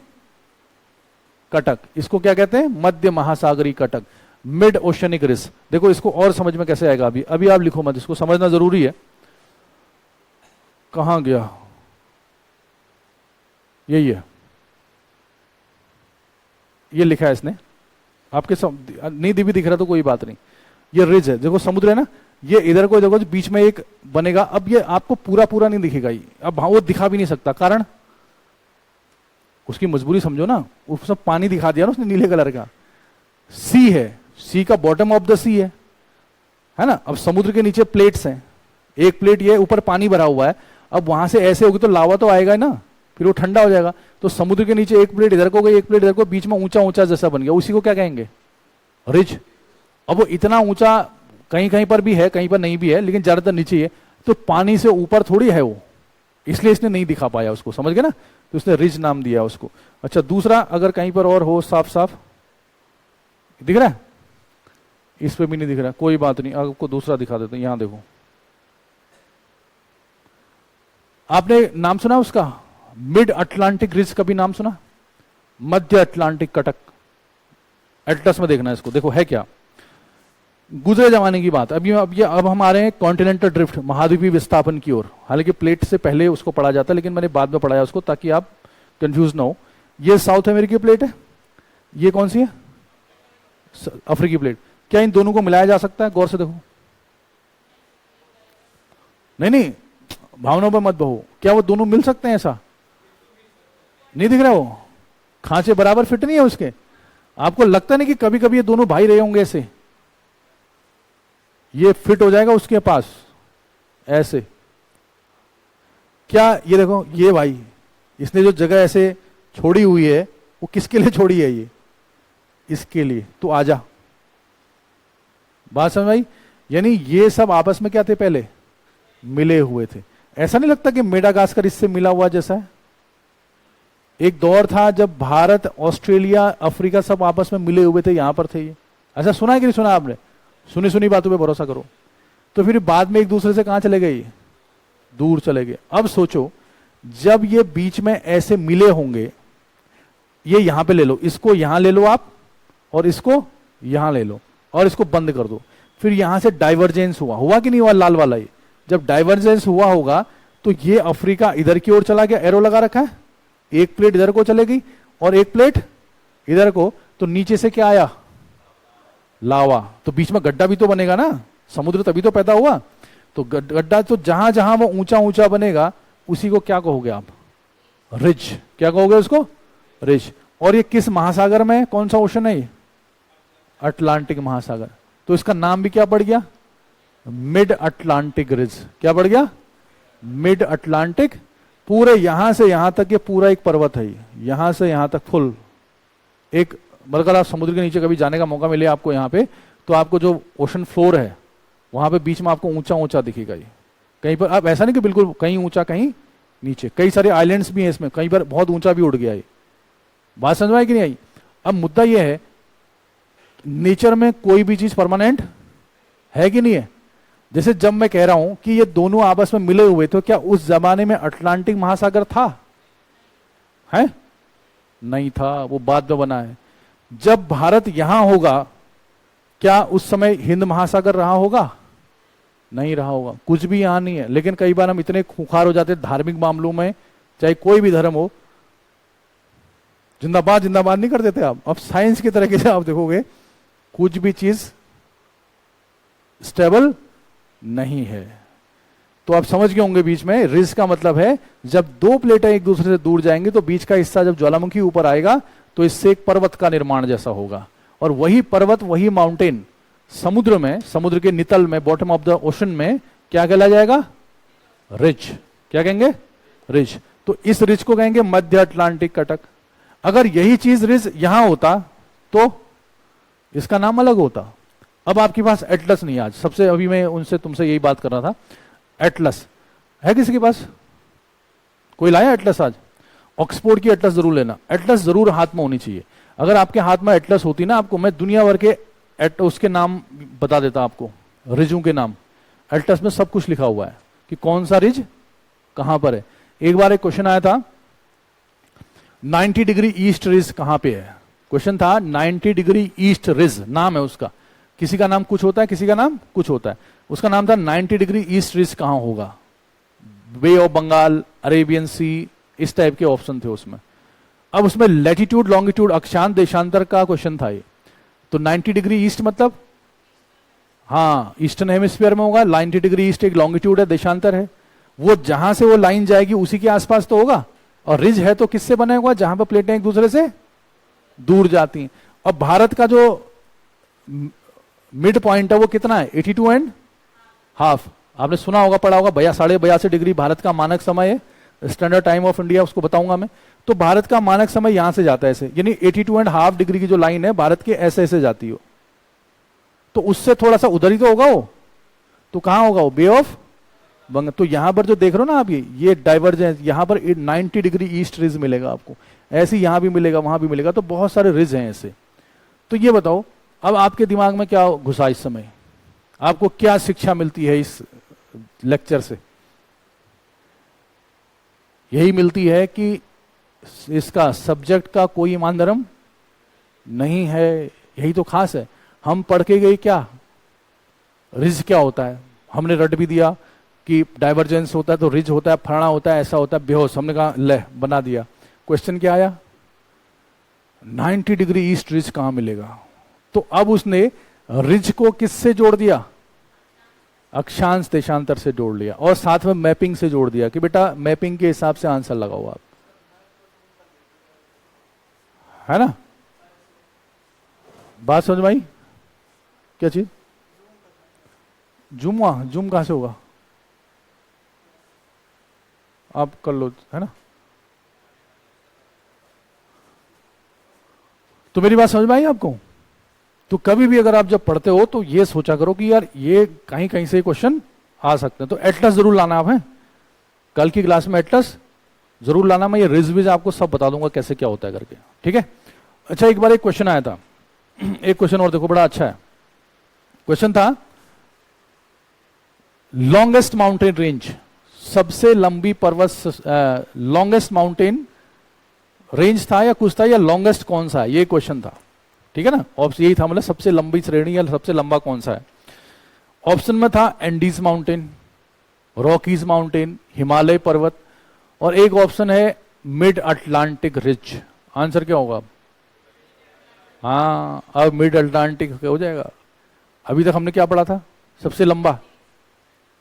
कटक। इसको क्या कहते हैं? मध्य महासागरीय कटक, मिड ओशनिक रिज। देखो इसको और समझ में कैसे आएगा, अभी अभी आप लिखो मत, इसको समझना जरूरी है। कहां गया, यही है, ये लिखा है इसने, आपके नहीं भी दिख रहा तो कोई बात नहीं, ये रिज है। देखो समुद्र है ना, ये इधर को देखो, बीच में एक बनेगा। अब ये आपको पूरा पूरा नहीं दिखेगा, ये अब वो दिखा भी नहीं सकता, कारण उसकी मजबूरी समझो ना, उसमें पानी दिखा दिया ना उसने नीले कलर का, सी है, सी का बॉटम ऑफ द सी है ना। अब समुद्र के नीचे प्लेट्स हैं, एक प्लेट ये ऊपर पानी भरा हुआ है, अब वहां से ऐसे होगी तो लावा तो आएगा ना, फिर वो ठंडा हो जाएगा। तो समुद्र के नीचे एक प्लेट इधर को गई, एक प्लेट इधर को, बीच में ऊंचा ऊंचा जैसा बन गया, उसी को क्या कहेंगे? रिज। अब वो इतना ऊंचा कहीं कहीं पर भी है, कहीं पर नहीं भी है, लेकिन ज्यादातर नीचे ही है, तो पानी से ऊपर थोड़ी है वो, इसलिए इसने नहीं दिखा पाया उसको, समझ गए ना, तो उसने रिज नाम दिया उसको। अच्छा, दूसरा अगर कहीं पर और हो, साफ साफ दिख रहा है, इस पे भी नहीं दिख रहा, कोई बात नहीं, आपको दूसरा दिखा देते हैं। यहां देखो, आपने नाम सुना उसका, मिड अटलांटिक रिज, कभी नाम सुना? मध्य अटलांटिक कटक, एटलस में देखना है इसको। देखो है क्या, गुजरे जमाने की बात। अब हम आ रहे हैं कॉन्टिनेंटल ड्रिफ्ट, महाद्वीपीय विस्थापन की ओर। हालांकि प्लेट से पहले उसको पढ़ा जाता है, लेकिन मैंने बाद में पढ़ाया उसको, ताकि आप कंफ्यूज ना हो। ये साउथ अमेरिकी प्लेट है, ये कौन सी है? अफ्रीकी प्लेट। क्या इन दोनों को मिलाया जा सकता है? गौर से देखो, नहीं, भावनाओं पर मत बहो, क्या वो दोनों मिल सकते हैं? ऐसा नहीं दिख रहा, वो खांचे बराबर फिट नहीं है उसके। आपको लगता नहीं कि कभी कभी ये दोनों भाई रहे होंगे ऐसे, ये फिट हो जाएगा उसके पास ऐसे? क्या ये देखो, ये भाई इसने जो जगह ऐसे छोड़ी हुई है, वो किसके लिए छोड़ी है? ये इसके लिए। तो आजा, बात समझ आई? यानी ये सब आपस में क्या थे? पहले मिले हुए थे। ऐसा नहीं लगता कि मेडागास्कर इससे मिला हुआ जैसा है? एक दौर था जब भारत, ऑस्ट्रेलिया, अफ्रीका सब आपस में मिले हुए थे, यहां पर थे ये। ऐसा सुना है कि नहीं सुना आपने? सुनी सुनी बातों पे भरोसा करो। तो फिर बाद में एक दूसरे से कहां चले गए? दूर चले गए। अब सोचो, जब ये बीच में ऐसे मिले होंगे, ये यहां पे ले लो, इसको यहां ले लो आप, और इसको यहां ले लो, और इसको बंद कर दो। फिर यहां से डाइवर्जेंस हुआ, हुआ कि नहीं हुआ, लाल वाला ये। जब डाइवर्जेंस हुआ होगा तो ये अफ्रीका इधर की ओर चला गया, एरो लगा रखा है, एक प्लेट इधर को चलेगी और एक प्लेट इधर को, तो नीचे से क्या आया, लावा। तो बीच में गड्ढा भी तो बनेगा ना, समुद्र तभी तो पैदा हुआ। तो गड्ढा, तो जहां जहां वो ऊंचा ऊंचा बनेगा उसी को क्या कहोगे आप, रिज। क्या कहोगे उसको, रिज। और ये किस महासागर में, कौन सा ओशन है ये, अटलांटिक महासागर। तो इसका नाम भी क्या पड़ गया, मिड अटलांटिक रिज। क्या पड़ गया, मिड अटलांटिक। पूरे यहां से यहां तक ये पूरा एक पर्वत है, यहां से यहां तक फुल एक, अगर आप समुद्र के नीचे कभी जाने का मौका मिले आपको यहाँ पे, तो आपको जो ओशन फ्लोर है वहां पे बीच में आपको ऊंचा ऊंचा दिखेगा ये। कहीं पर आप ऐसा नहीं कि बिल्कुल कहीं ऊंचा कहीं नीचे, कई सारे आइलैंड्स भी हैं इसमें, कहीं पर बहुत ऊंचा भी उड़ गया ये। बात समझ में आई कि नहीं आई। अब मुद्दा यह है, नेचर में कोई भी चीज परमानेंट है कि नहीं है। जैसे जब मैं कह रहा हूं कि ये दोनों आपस में मिले हुए, तो क्या उस जमाने में अटलांटिक महासागर था, है नहीं था, वो बाद में बना है। जब भारत यहां होगा, क्या उस समय हिंद महासागर रहा होगा, नहीं रहा होगा, कुछ भी यहां नहीं है। लेकिन कई बार हम इतने खूंखार हो जाते हैं धार्मिक मामलों में, चाहे कोई भी धर्म हो, जिंदाबाद जिंदाबाद नहीं कर देते आप। अब साइंस की तरीके से आप देखोगे कुछ भी चीज स्टेबल नहीं है। तो आप समझ गए होंगे बीच में रिज का मतलब है, जब दो प्लेटें एक दूसरे से दूर जाएंगी तो बीच का हिस्सा जब ज्वालामुखी ऊपर आएगा तो इससे एक पर्वत का निर्माण जैसा होगा। और वही पर्वत, वही माउंटेन समुद्र में, समुद्र के नितल में, बॉटम ऑफ द ओशन में क्या कहला जाएगा, रिज। क्या कहेंगे, रिज। तो इस रिज को कहेंगे मध्य अटलांटिक कटक। अगर यही चीज रिज यहां होता तो इसका नाम अलग होता। अब आपके पास एटलस नहीं, आज सबसे अभी मैं उनसे तुमसे यही बात कर रहा था, एटलस है किसी के पास, कोई लाया एटलस आज, ऑक्सफोर्ड की एटलस जरूर लेना, एटलस जरूर हाथ में होनी चाहिए। अगर आपके हाथ में एटलस होती ना, आपको मैं दुनिया भर के उसके नाम बता देता आपको, रिजों के नाम। एटलस में सब कुछ लिखा हुआ है कि कौन सा रिज कहां पर है। एक बार एक क्वेश्चन आया था, 90 डिग्री ईस्ट रिज कहां पे है। क्वेश्चन था 90 डिग्री ईस्ट रिज, नाम है उसका, किसी का नाम कुछ होता है, किसी का नाम कुछ होता है। उसका नाम था 90 डिग्री ईस्ट रिज कहां होगा, बे ऑफ बंगाल, अरेबियन सी, इस टाइप के ऑप्शन थे उसमें। अब उसमें लैटिट्यूड लॉन्गिट्यूड अक्षांश देशांतर का क्वेश्चन था ये। तो 90 डिग्री ईस्ट मतलब, हाँ ईस्टर्न हेमिस्फीयर में होगा। 90 डिग्री ईस्ट एक लॉन्गिट्यूड है, देशांतर है, वो जहां से वो लाइन जाएगी उसी के आसपास तो होगा। और रिज है तो किससे बना होगा, जहां पर प्लेटें एक दूसरे से दूर जाती हैं। अब भारत का जो मिड पॉइंट है वो कितना है, 82 एंड हाफ। आपने सुना होगा, पढ़ा होगा, 82.5 डिग्री भारत का मानक समय है, स्टैंडर्ड टाइम ऑफ इंडिया, उसको बताऊंगा मैं। तो भारत का मानक समय यहां से जाता है ऐसे, यानी 82.5 डिग्री की जो लाइन है भारत के ऐसे ऐसे जाती हो, तो उससे थोड़ा सा उधर ही तो होगा वो। तो कहां होगा वो, बे ऑफ बंगाल। तो यहां पर जो देख रहे हो ना आप, ये डाइवर्जेंस, यहां पर 90 डिग्री ईस्ट रिज मिलेगा आपको, ऐसे यहां भी मिलेगा, वहां भी मिलेगा। तो बहुत सारे रिज हैं ऐसे। तो ये बताओ अब आपके दिमाग में क्या घुसा इस समय, आपको क्या शिक्षा मिलती है इस लेक्चर से। यही मिलती है कि इसका सब्जेक्ट का कोई ईमान धर्म नहीं है। यही तो खास है। हम पढ़ के गए क्या, रिज क्या होता है, हमने रट भी दिया कि डाइवर्जेंस होता है तो रिज होता है, फलाना होता है, ऐसा होता है, बेहोश, हमने कहा ले बना दिया। क्वेश्चन क्या आया, 90 डिग्री ईस्ट रिज कहां मिलेगा। तो अब उसने रिज को किससे जोड़ दिया, अक्षांश देशांतर से जोड़ लिया, और साथ में मैपिंग से जोड़ दिया कि बेटा मैपिंग के हिसाब से आंसर लगाओ आप, है ना। बात समझ में आई, क्या चीज, जूम, वहां जूम कहां से होगा, आप कर लो, है ना। तो मेरी बात समझ में आई आपको। तो कभी भी अगर आप जब पढ़ते हो तो ये सोचा करो कि यार ये कहीं कहीं से क्वेश्चन आ सकते हैं। तो एटलस जरूर लाना आप, है कल की क्लास में एटलस जरूर लाना। मैं ये रिज आपको सब बता दूंगा कैसे क्या होता है करके, ठीक है। अच्छा, एक बार एक क्वेश्चन आया था, एक क्वेश्चन और देखो, बड़ा अच्छा है। क्वेश्चन था लॉन्गेस्ट माउंटेन रेंज, सबसे लंबी पर्वत, लॉन्गेस्ट माउंटेन रेंज था या कुछ था, या लॉन्गेस्ट कौन सा है, ये क्वेश्चन था, ठीक है ना। ऑप्शन यही था, मतलब सबसे लंबी श्रेणी या सबसे लंबा कौन सा है। ऑप्शन में था Andes mountain, Rockies mountain, Himalaya पर्वत, और एक ऑप्शन है मिड अटलांटिक रिज। आंसर क्या होगा? हाँ, अब मिड अटलांटिक हो जाएगा। अभी तक हमने क्या पढ़ा था? सबसे लंबा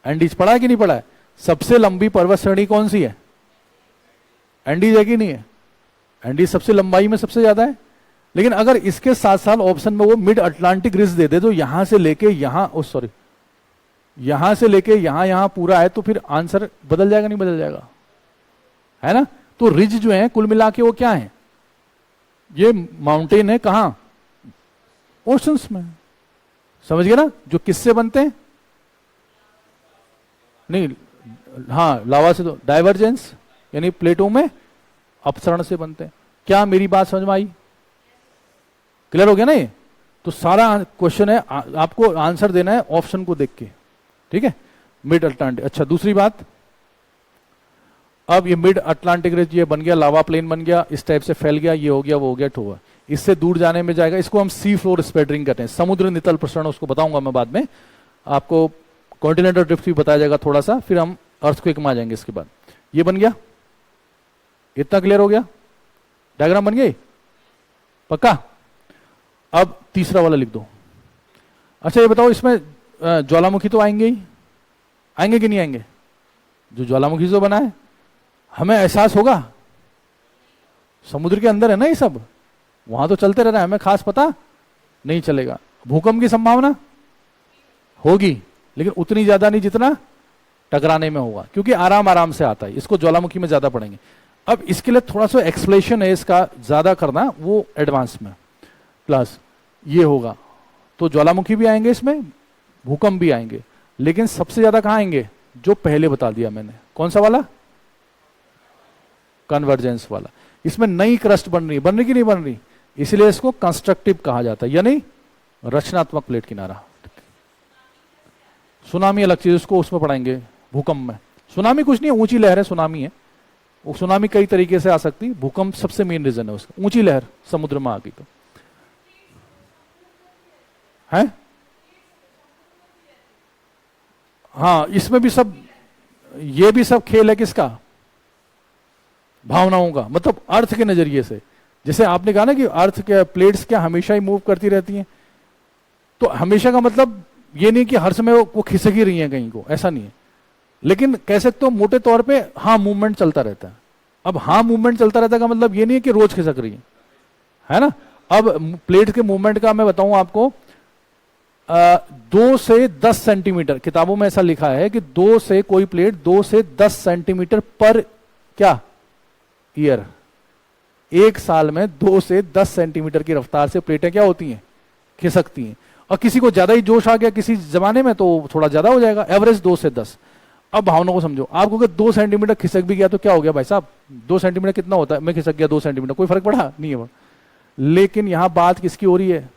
एंडीज पढ़ा है कि नहीं पढ़ा है? सबसे लंबी पर्वत श्रेणी कौन सी है? एंडीज है कि नहीं है? एंडीज सबसे लंबाई में सबसे ज्यादा है। लेकिन अगर इसके साथ साथ ऑप्शन में वो मिड अटलांटिक रिज दे दे, तो यहां से लेके यहां, सॉरी, यहां से लेके यहां पूरा है, तो फिर आंसर बदल जाएगा नहीं बदल जाएगा, है ना। तो रिज जो है कुल मिला के वो क्या है? ये माउंटेन है कहां? ओशंस में। समझ गए ना, जो किससे बनते हैं? नहीं, हाँ, लावा से, तो डाइवर्जेंस यानी प्लेटों में अपसरण से बनते हैं। क्या मेरी बात समझ में आई? क्लियर हो गया ना ये? तो सारा क्वेश्चन है, आपको आंसर देना है ऑप्शन को देख के, ठीक है। Mid Atlantic. अच्छा, दूसरी बात, अब ये मिड अटलांटिक रिज ये बन गया, लावा प्लेन बन गया, इस टाइप से फैल गया, ये हो गया, वो हो गया, ठोआ। इससे दूर जाने में जाएगा, इसको हम सी फ्लोर स्पेटरिंग कहते हैं, समुद्र नितल प्रसरण, उसको बताऊंगा मैं बाद में आपको। कॉन्टिनेंटल ड्रिफ्ट भी बताया जाएगा थोड़ा सा, फिर हम अर्थक्वेक में आ जाएंगे इसके बाद। ये बन गया, इतना क्लियर हो गया? डायग्राम बन गई पक्का? अब तीसरा वाला लिख दो। अच्छा, ये बताओ, इसमें ज्वालामुखी तो आएंगे ही, आएंगे कि नहीं आएंगे? जो ज्वालामुखी जो बना है, हमें एहसास होगा, समुद्र के अंदर है ना ये सब, वहां तो चलते रह रहा है, हमें खास पता नहीं चलेगा। भूकंप की संभावना होगी, लेकिन उतनी ज्यादा नहीं जितना टकराने में होगा, क्योंकि आराम आराम से आता है। इसको ज्वालामुखी में ज्यादा पढ़ेंगे। अब इसके लिए थोड़ा सा एक्सप्लेनेशन है इसका ज्यादा करना, वो एडवांस में। प्लस ये होगा तो ज्वालामुखी भी आएंगे इसमें, भूकंप भी आएंगे, लेकिन सबसे ज्यादा कहां आएंगे? जो पहले बता दिया मैंने, कौन सा वाला? कन्वर्जेंस वाला। इसमें नई क्रस्ट बन रही कि नहीं बन रही, इसलिए इसको कंस्ट्रक्टिव कहा जाता है, यानी रचनात्मक प्लेट किनारा। सुनामी अलग चीज, उसको उसमें पढ़ाएंगे भूकंप में। सुनामी कुछ नहीं है, ऊंची लहर है, सुनामी है वो। सुनामी कई तरीके से आ सकती है, भूकंप सबसे मेन रीजन है उसका, ऊंची लहर समुद्र में आ गई तो है। हाँ, इसमें भी सब, ये भी सब खेल है किसका? भावनाओं का, मतलब अर्थ के नजरिए से। जैसे आपने कहा ना कि अर्थ के प्लेट्स क्या हमेशा ही मूव करती रहती हैं, तो हमेशा का मतलब ये नहीं कि हर समय वो खिसक ही रही हैं कहीं को, ऐसा नहीं है। लेकिन कह सकते हो मोटे तौर पे, हाँ, मूवमेंट चलता रहता है। अब हाँ, मूवमेंट चलता रहता का मतलब ये नहीं है कि रोज खिसक रही है ना। अब प्लेट के मूवमेंट का मैं बताऊं आपको, 2 से 10 सेंटीमीटर, किताबों में ऐसा लिखा है कि 2 से कोई प्लेट 2 से 10 सेंटीमीटर पर क्या ईयर, एक साल में 2 से 10 सेंटीमीटर की रफ्तार से प्लेटें क्या होती हैं? खिसकती हैं। और किसी को ज्यादा ही जोश आ गया किसी जमाने में तो थोड़ा ज्यादा हो जाएगा, एवरेज 2 से 10। अब भावना को समझो, आपको अगर 2 सेंटीमीटर खिसक भी गया तो क्या हो गया भाई साहब? 2 सेंटीमीटर कितना होता है? मैं खिसक गया 2 सेंटीमीटर, कोई फर्क पड़ा नहीं है। लेकिन यहां बात किसकी हो रही है?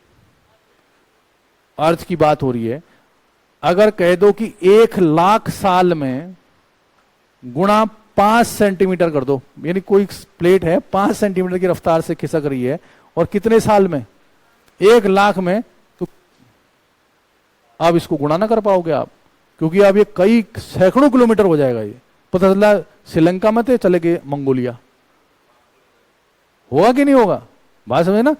अर्थ की बात हो रही है। अगर कह दो कि 1,00,000 साल में गुणा 5 सेंटीमीटर कर दो, यानी कोई प्लेट है 5 सेंटीमीटर की रफ्तार से खिसक रही है, और कितने साल में? 1,00,000 में, तो आप इसको गुणा ना कर पाओगे आप, क्योंकि अब ये कई सैकड़ों किलोमीटर हो जाएगा। ये पता चला श्रीलंका में थे, चले गए मंगोलिया। होगा कि नहीं होगा? बात समझे ना।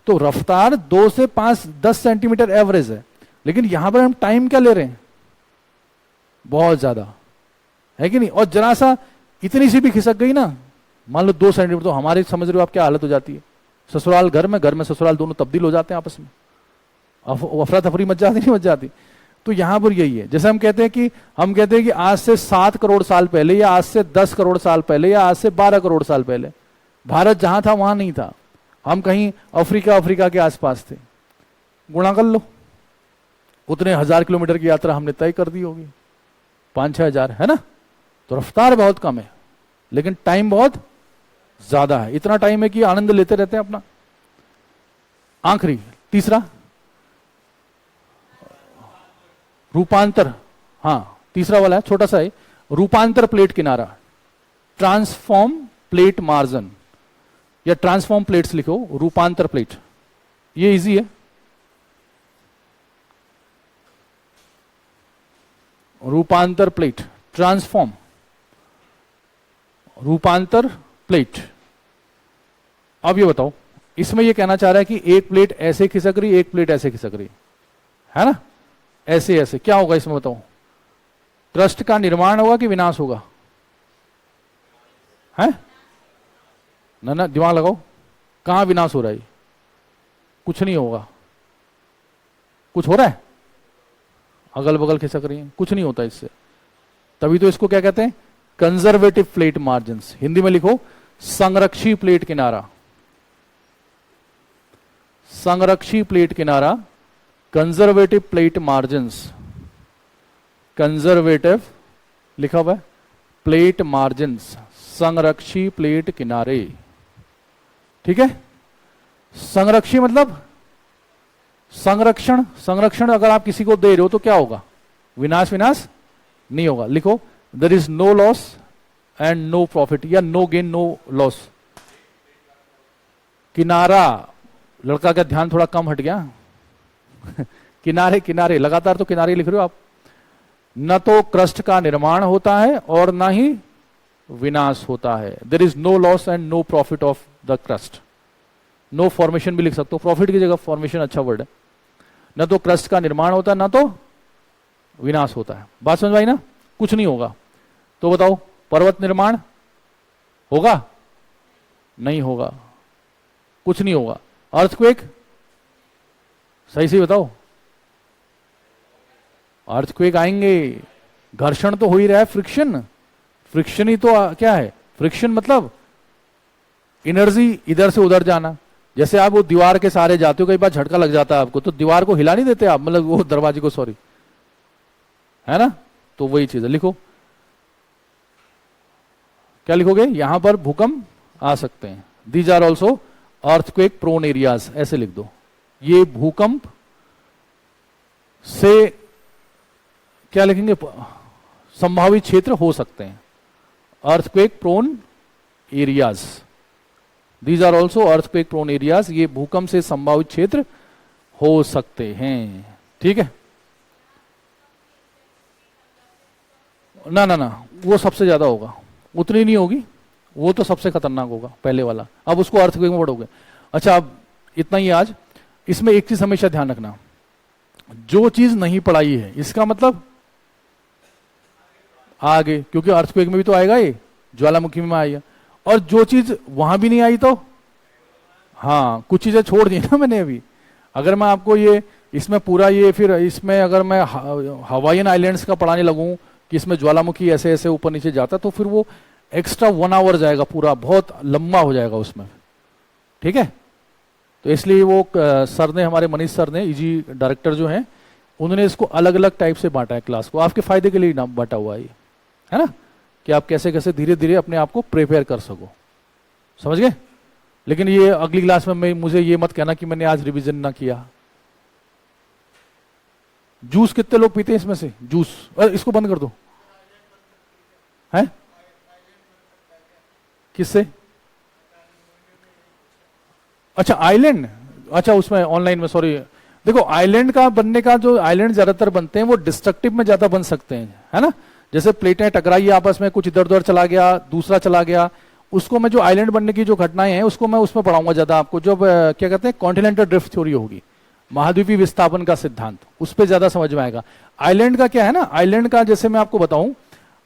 तो रफ्तार 2 से 5 10 सेंटीमीटर एवरेज है, लेकिन यहां पर हम टाइम क्या ले रहे हैं? बहुत ज्यादा, है कि नहीं। और जरा सा इतनी सी भी खिसक गई ना, मान लो 2 सेंटीमीटर, तो हमारे समझ रहे हो आप क्या हालत हो जाती है? ससुराल घर में ससुराल दोनों तब्दील हो जाते हैं आपस में, अफरा तफरी मच जाती नहीं मच जाती। तो यहां पर यही है। जैसे हम कहते हैं कि आज से 7 करोड़ साल पहले, या आज से 10 करोड़ साल पहले, या आज से 12 करोड़ साल पहले भारत जहां था वहां नहीं था, हम कहीं अफ्रीका के आसपास थे। गुणा कर लो, उतने 1000 किलोमीटर की यात्रा हमने तय कर दी होगी, 5-6 हजार, है ना। तो रफ्तार बहुत कम है, लेकिन टाइम बहुत ज्यादा है। इतना टाइम है कि आनंद लेते रहते हैं अपना। आखिरी तीसरा, रूपांतर। हाँ, तीसरा वाला है, छोटा सा है, रूपांतर प्लेट किनारा, ट्रांसफॉर्म प्लेट मार्जिन। या ट्रांसफॉर्म प्लेट्स लिखो, रूपांतर प्लेट, ये इजी है। रूपांतर प्लेट, ट्रांसफॉर्म, रूपांतर प्लेट। अब ये बताओ, इसमें ये कहना चाह रहा है कि एक प्लेट ऐसे खिसक रही, एक प्लेट ऐसे खिसक रही है ना, ऐसे ऐसे, क्या होगा इसमें बताओ? क्रस्ट का निर्माण होगा कि विनाश होगा? है ना, ना दिमाग लगाओ, कहां विनाश हो रहा है? कुछ नहीं होगा। कुछ हो रहा है? अगल बगल खिसक रही है, कुछ नहीं होता इससे। तभी तो इसको क्या कहते हैं? Conservative plate margins. हिंदी में लिखो संरक्षी प्लेट किनारा, संरक्षी प्लेट किनारा, कंजर्वेटिव प्लेट मार्जिन्स, कंजर्वेटिव लिखा हुआ है प्लेट मार्जिन्स, संरक्षी प्लेट किनारे। ठीक है, संरक्षी मतलब संरक्षण, संरक्षण अगर आप किसी को दे रहे हो तो क्या होगा? विनाश, विनाश नहीं होगा। लिखो there is no loss and no profit, या नो गेन नो लॉस। किनारा, लड़का का ध्यान थोड़ा कम हट गया किनारे, किनारे, लगातार तो किनारे लिख रहे हो आप। न तो क्रस्ट का निर्माण होता है और ना ही विनाश होता है। There is no loss and no profit of the crust. No formation भी लिख सकते हो, प्रॉफिट की जगह फॉर्मेशन अच्छा वर्ड है। न तो क्रस्ट का निर्माण होता है, ना तो विनाश होता है। बात समझ आई ना? कुछ नहीं होगा। तो बताओ, पर्वत निर्माण होगा? नहीं होगा, कुछ नहीं होगा। अर्थक्वेक, सही से बताओ, अर्थक्वेक आएंगे, घर्षण तो हो ही रहा है, फ्रिक्शन, फ्रिक्शन ही तो क्या है? फ्रिक्शन मतलब एनर्जी इधर से उधर जाना। जैसे आप वो दीवार के सहारे जाते हो, कई बार झटका लग जाता है आपको, तो दीवार को हिला नहीं देते आप, मतलब वो दरवाजे को, सॉरी, है ना? तो वही चीज है। लिखो, क्या लिखोगे? यहां पर भूकंप आ सकते हैं। These are also earthquake prone areas, ऐसे लिख दो। ये भूकंप से क्या लिखेंगे? संभावित क्षेत्र हो सकते हैं, earthquake prone areas. These are also earthquake prone areas, ये भूकंप से संभावित क्षेत्र हो सकते हैं। ठीक है ना, ना ना, वो सबसे ज्यादा होगा, उतनी नहीं होगी, वो तो सबसे खतरनाक होगा पहले वाला। अब उसको अर्थक्वेक में पढ़ोगे। अच्छा, अब इतना ही आज। इसमें एक चीज हमेशा ध्यान रखना, जो चीज नहीं पढ़ाई है इसका मतलब आगे, क्योंकि अर्थक्वेक में भी तो आएगा, ये ज्वालामुखी में आएगा। और जो चीज वहां भी नहीं आई तो, हाँ, कुछ चीजें छोड़ दी ना मैंने अभी। अगर मैं आपको ये इसमें पूरा ये, फिर इसमें अगर मैं हवाईयन आइलैंड्स का पढ़ाने लगूं कि इसमें ज्वालामुखी ऐसे ऐसे ऊपर नीचे जाता, तो फिर वो एक्स्ट्रा 1 आवर जाएगा, पूरा बहुत लंबा हो जाएगा उसमें। ठीक है, तो इसलिए वो सर ने, हमारे मनीष सर ने, ईजी डायरेक्टर जो हैं, उन्होंने इसको अलग अलग टाइप से बांटा है क्लास को, आपके फायदे के लिए नाम बांटा हुआ है ना, कि आप कैसे कैसे धीरे धीरे अपने आप को प्रिपेयर कर सको। समझ गए? लेकिन ये अगली क्लास में मुझे ये मत कहना कि मैंने आज रिवीजन ना किया। जूस कितने लोग पीते हैं इसमें से? जूस, इसको बंद कर दो। है किससे? अच्छा, आइलैंड, अच्छा उसमें ऑनलाइन में, सॉरी। देखो, आइलैंड का बनने का, जो आइलैंड ज्यादातर बनते हैं वो डिस्ट्रक्टिव में ज्यादा बन सकते हैं, है ना? जैसे प्लेटें टकराई आपस में, कुछ इधर उधर चला गया, दूसरा चला गया, उसको मैं, जो आइलैंड बनने की जो घटनाएं हैं उसको मैं उसमें पढ़ाऊंगा ज्यादा आपको। जो क्या कहते हैं, कॉन्टिनेंटल ड्रिफ्ट थ्योरी होगी, महाद्वीपीय विस्थापन का सिद्धांत, उस पर ज्यादा समझ में आएगा। आइलैंड का क्या है ना, आइलैंड का जैसे मैं आपको बताऊं,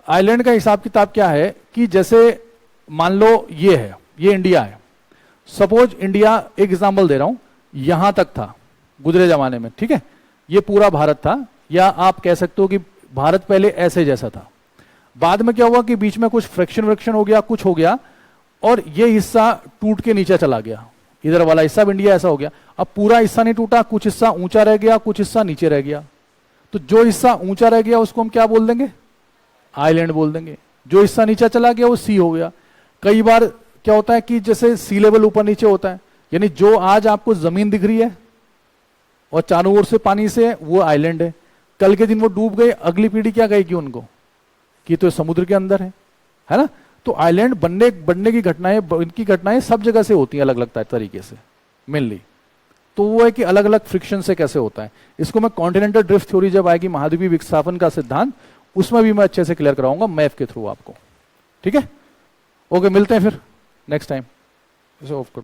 आइलैंड का हिसाब किताब क्या है कि जैसे मान लो ये है, ये इंडिया है, सपोज इंडिया, एक एग्जांपल दे रहा हूं, यहां तक था गुजरे जमाने में, ठीक है, ये पूरा भारत था, या आप कह सकते हो कि भारत पहले ऐसे जैसा था। बाद में क्या हुआ कि बीच में कुछ फ्रैक्शन व्रैक्शन हो गया, कुछ हो गया, और ये हिस्सा टूट के नीचे चला गया, इधर वाला हिस्सा अब इंडिया ऐसा हो गया। अब पूरा हिस्सा नहीं टूटा, कुछ हिस्सा ऊंचा रह गया, कुछ हिस्सा नीचे रह गया। तो जो हिस्सा ऊंचा रह गया उसको हम क्या बोल देंगे? आइलैंड बोल देंगे। जो हिस्सा नीचे चला गया वो सी हो गया। कई बार क्या होता है कि जैसे सी लेवल ऊपर नीचे होता है, यानी जो आज आपको जमीन दिख रही है और चारों ओर से पानी से, वो आइलैंड है। कल के दिन वो डूब गए, अगली पीढ़ी क्या कहेगी उनको कि तो समुद्र के अंदर है ना? तो आइलैंड बनने की घटनाएं, इनकी घटनाएं सब जगह से होती हैं अलग अलग तरीके से मेनली। तो वो है कि अलग अलग फ्रिक्शन से कैसे होता है। इसको मैं कॉन्टिनेंटल ड्रिफ्ट थ्योरी जब आएगी, महाद्वीपीय विस्थापन का सिद्धांत, उसमें भी मैं अच्छे से क्लियर कराऊंगा मैप के थ्रू आपको। ठीक है, ओके, मिलते हैं फिर नेक्स्ट टाइम। इसे ऑफ कर।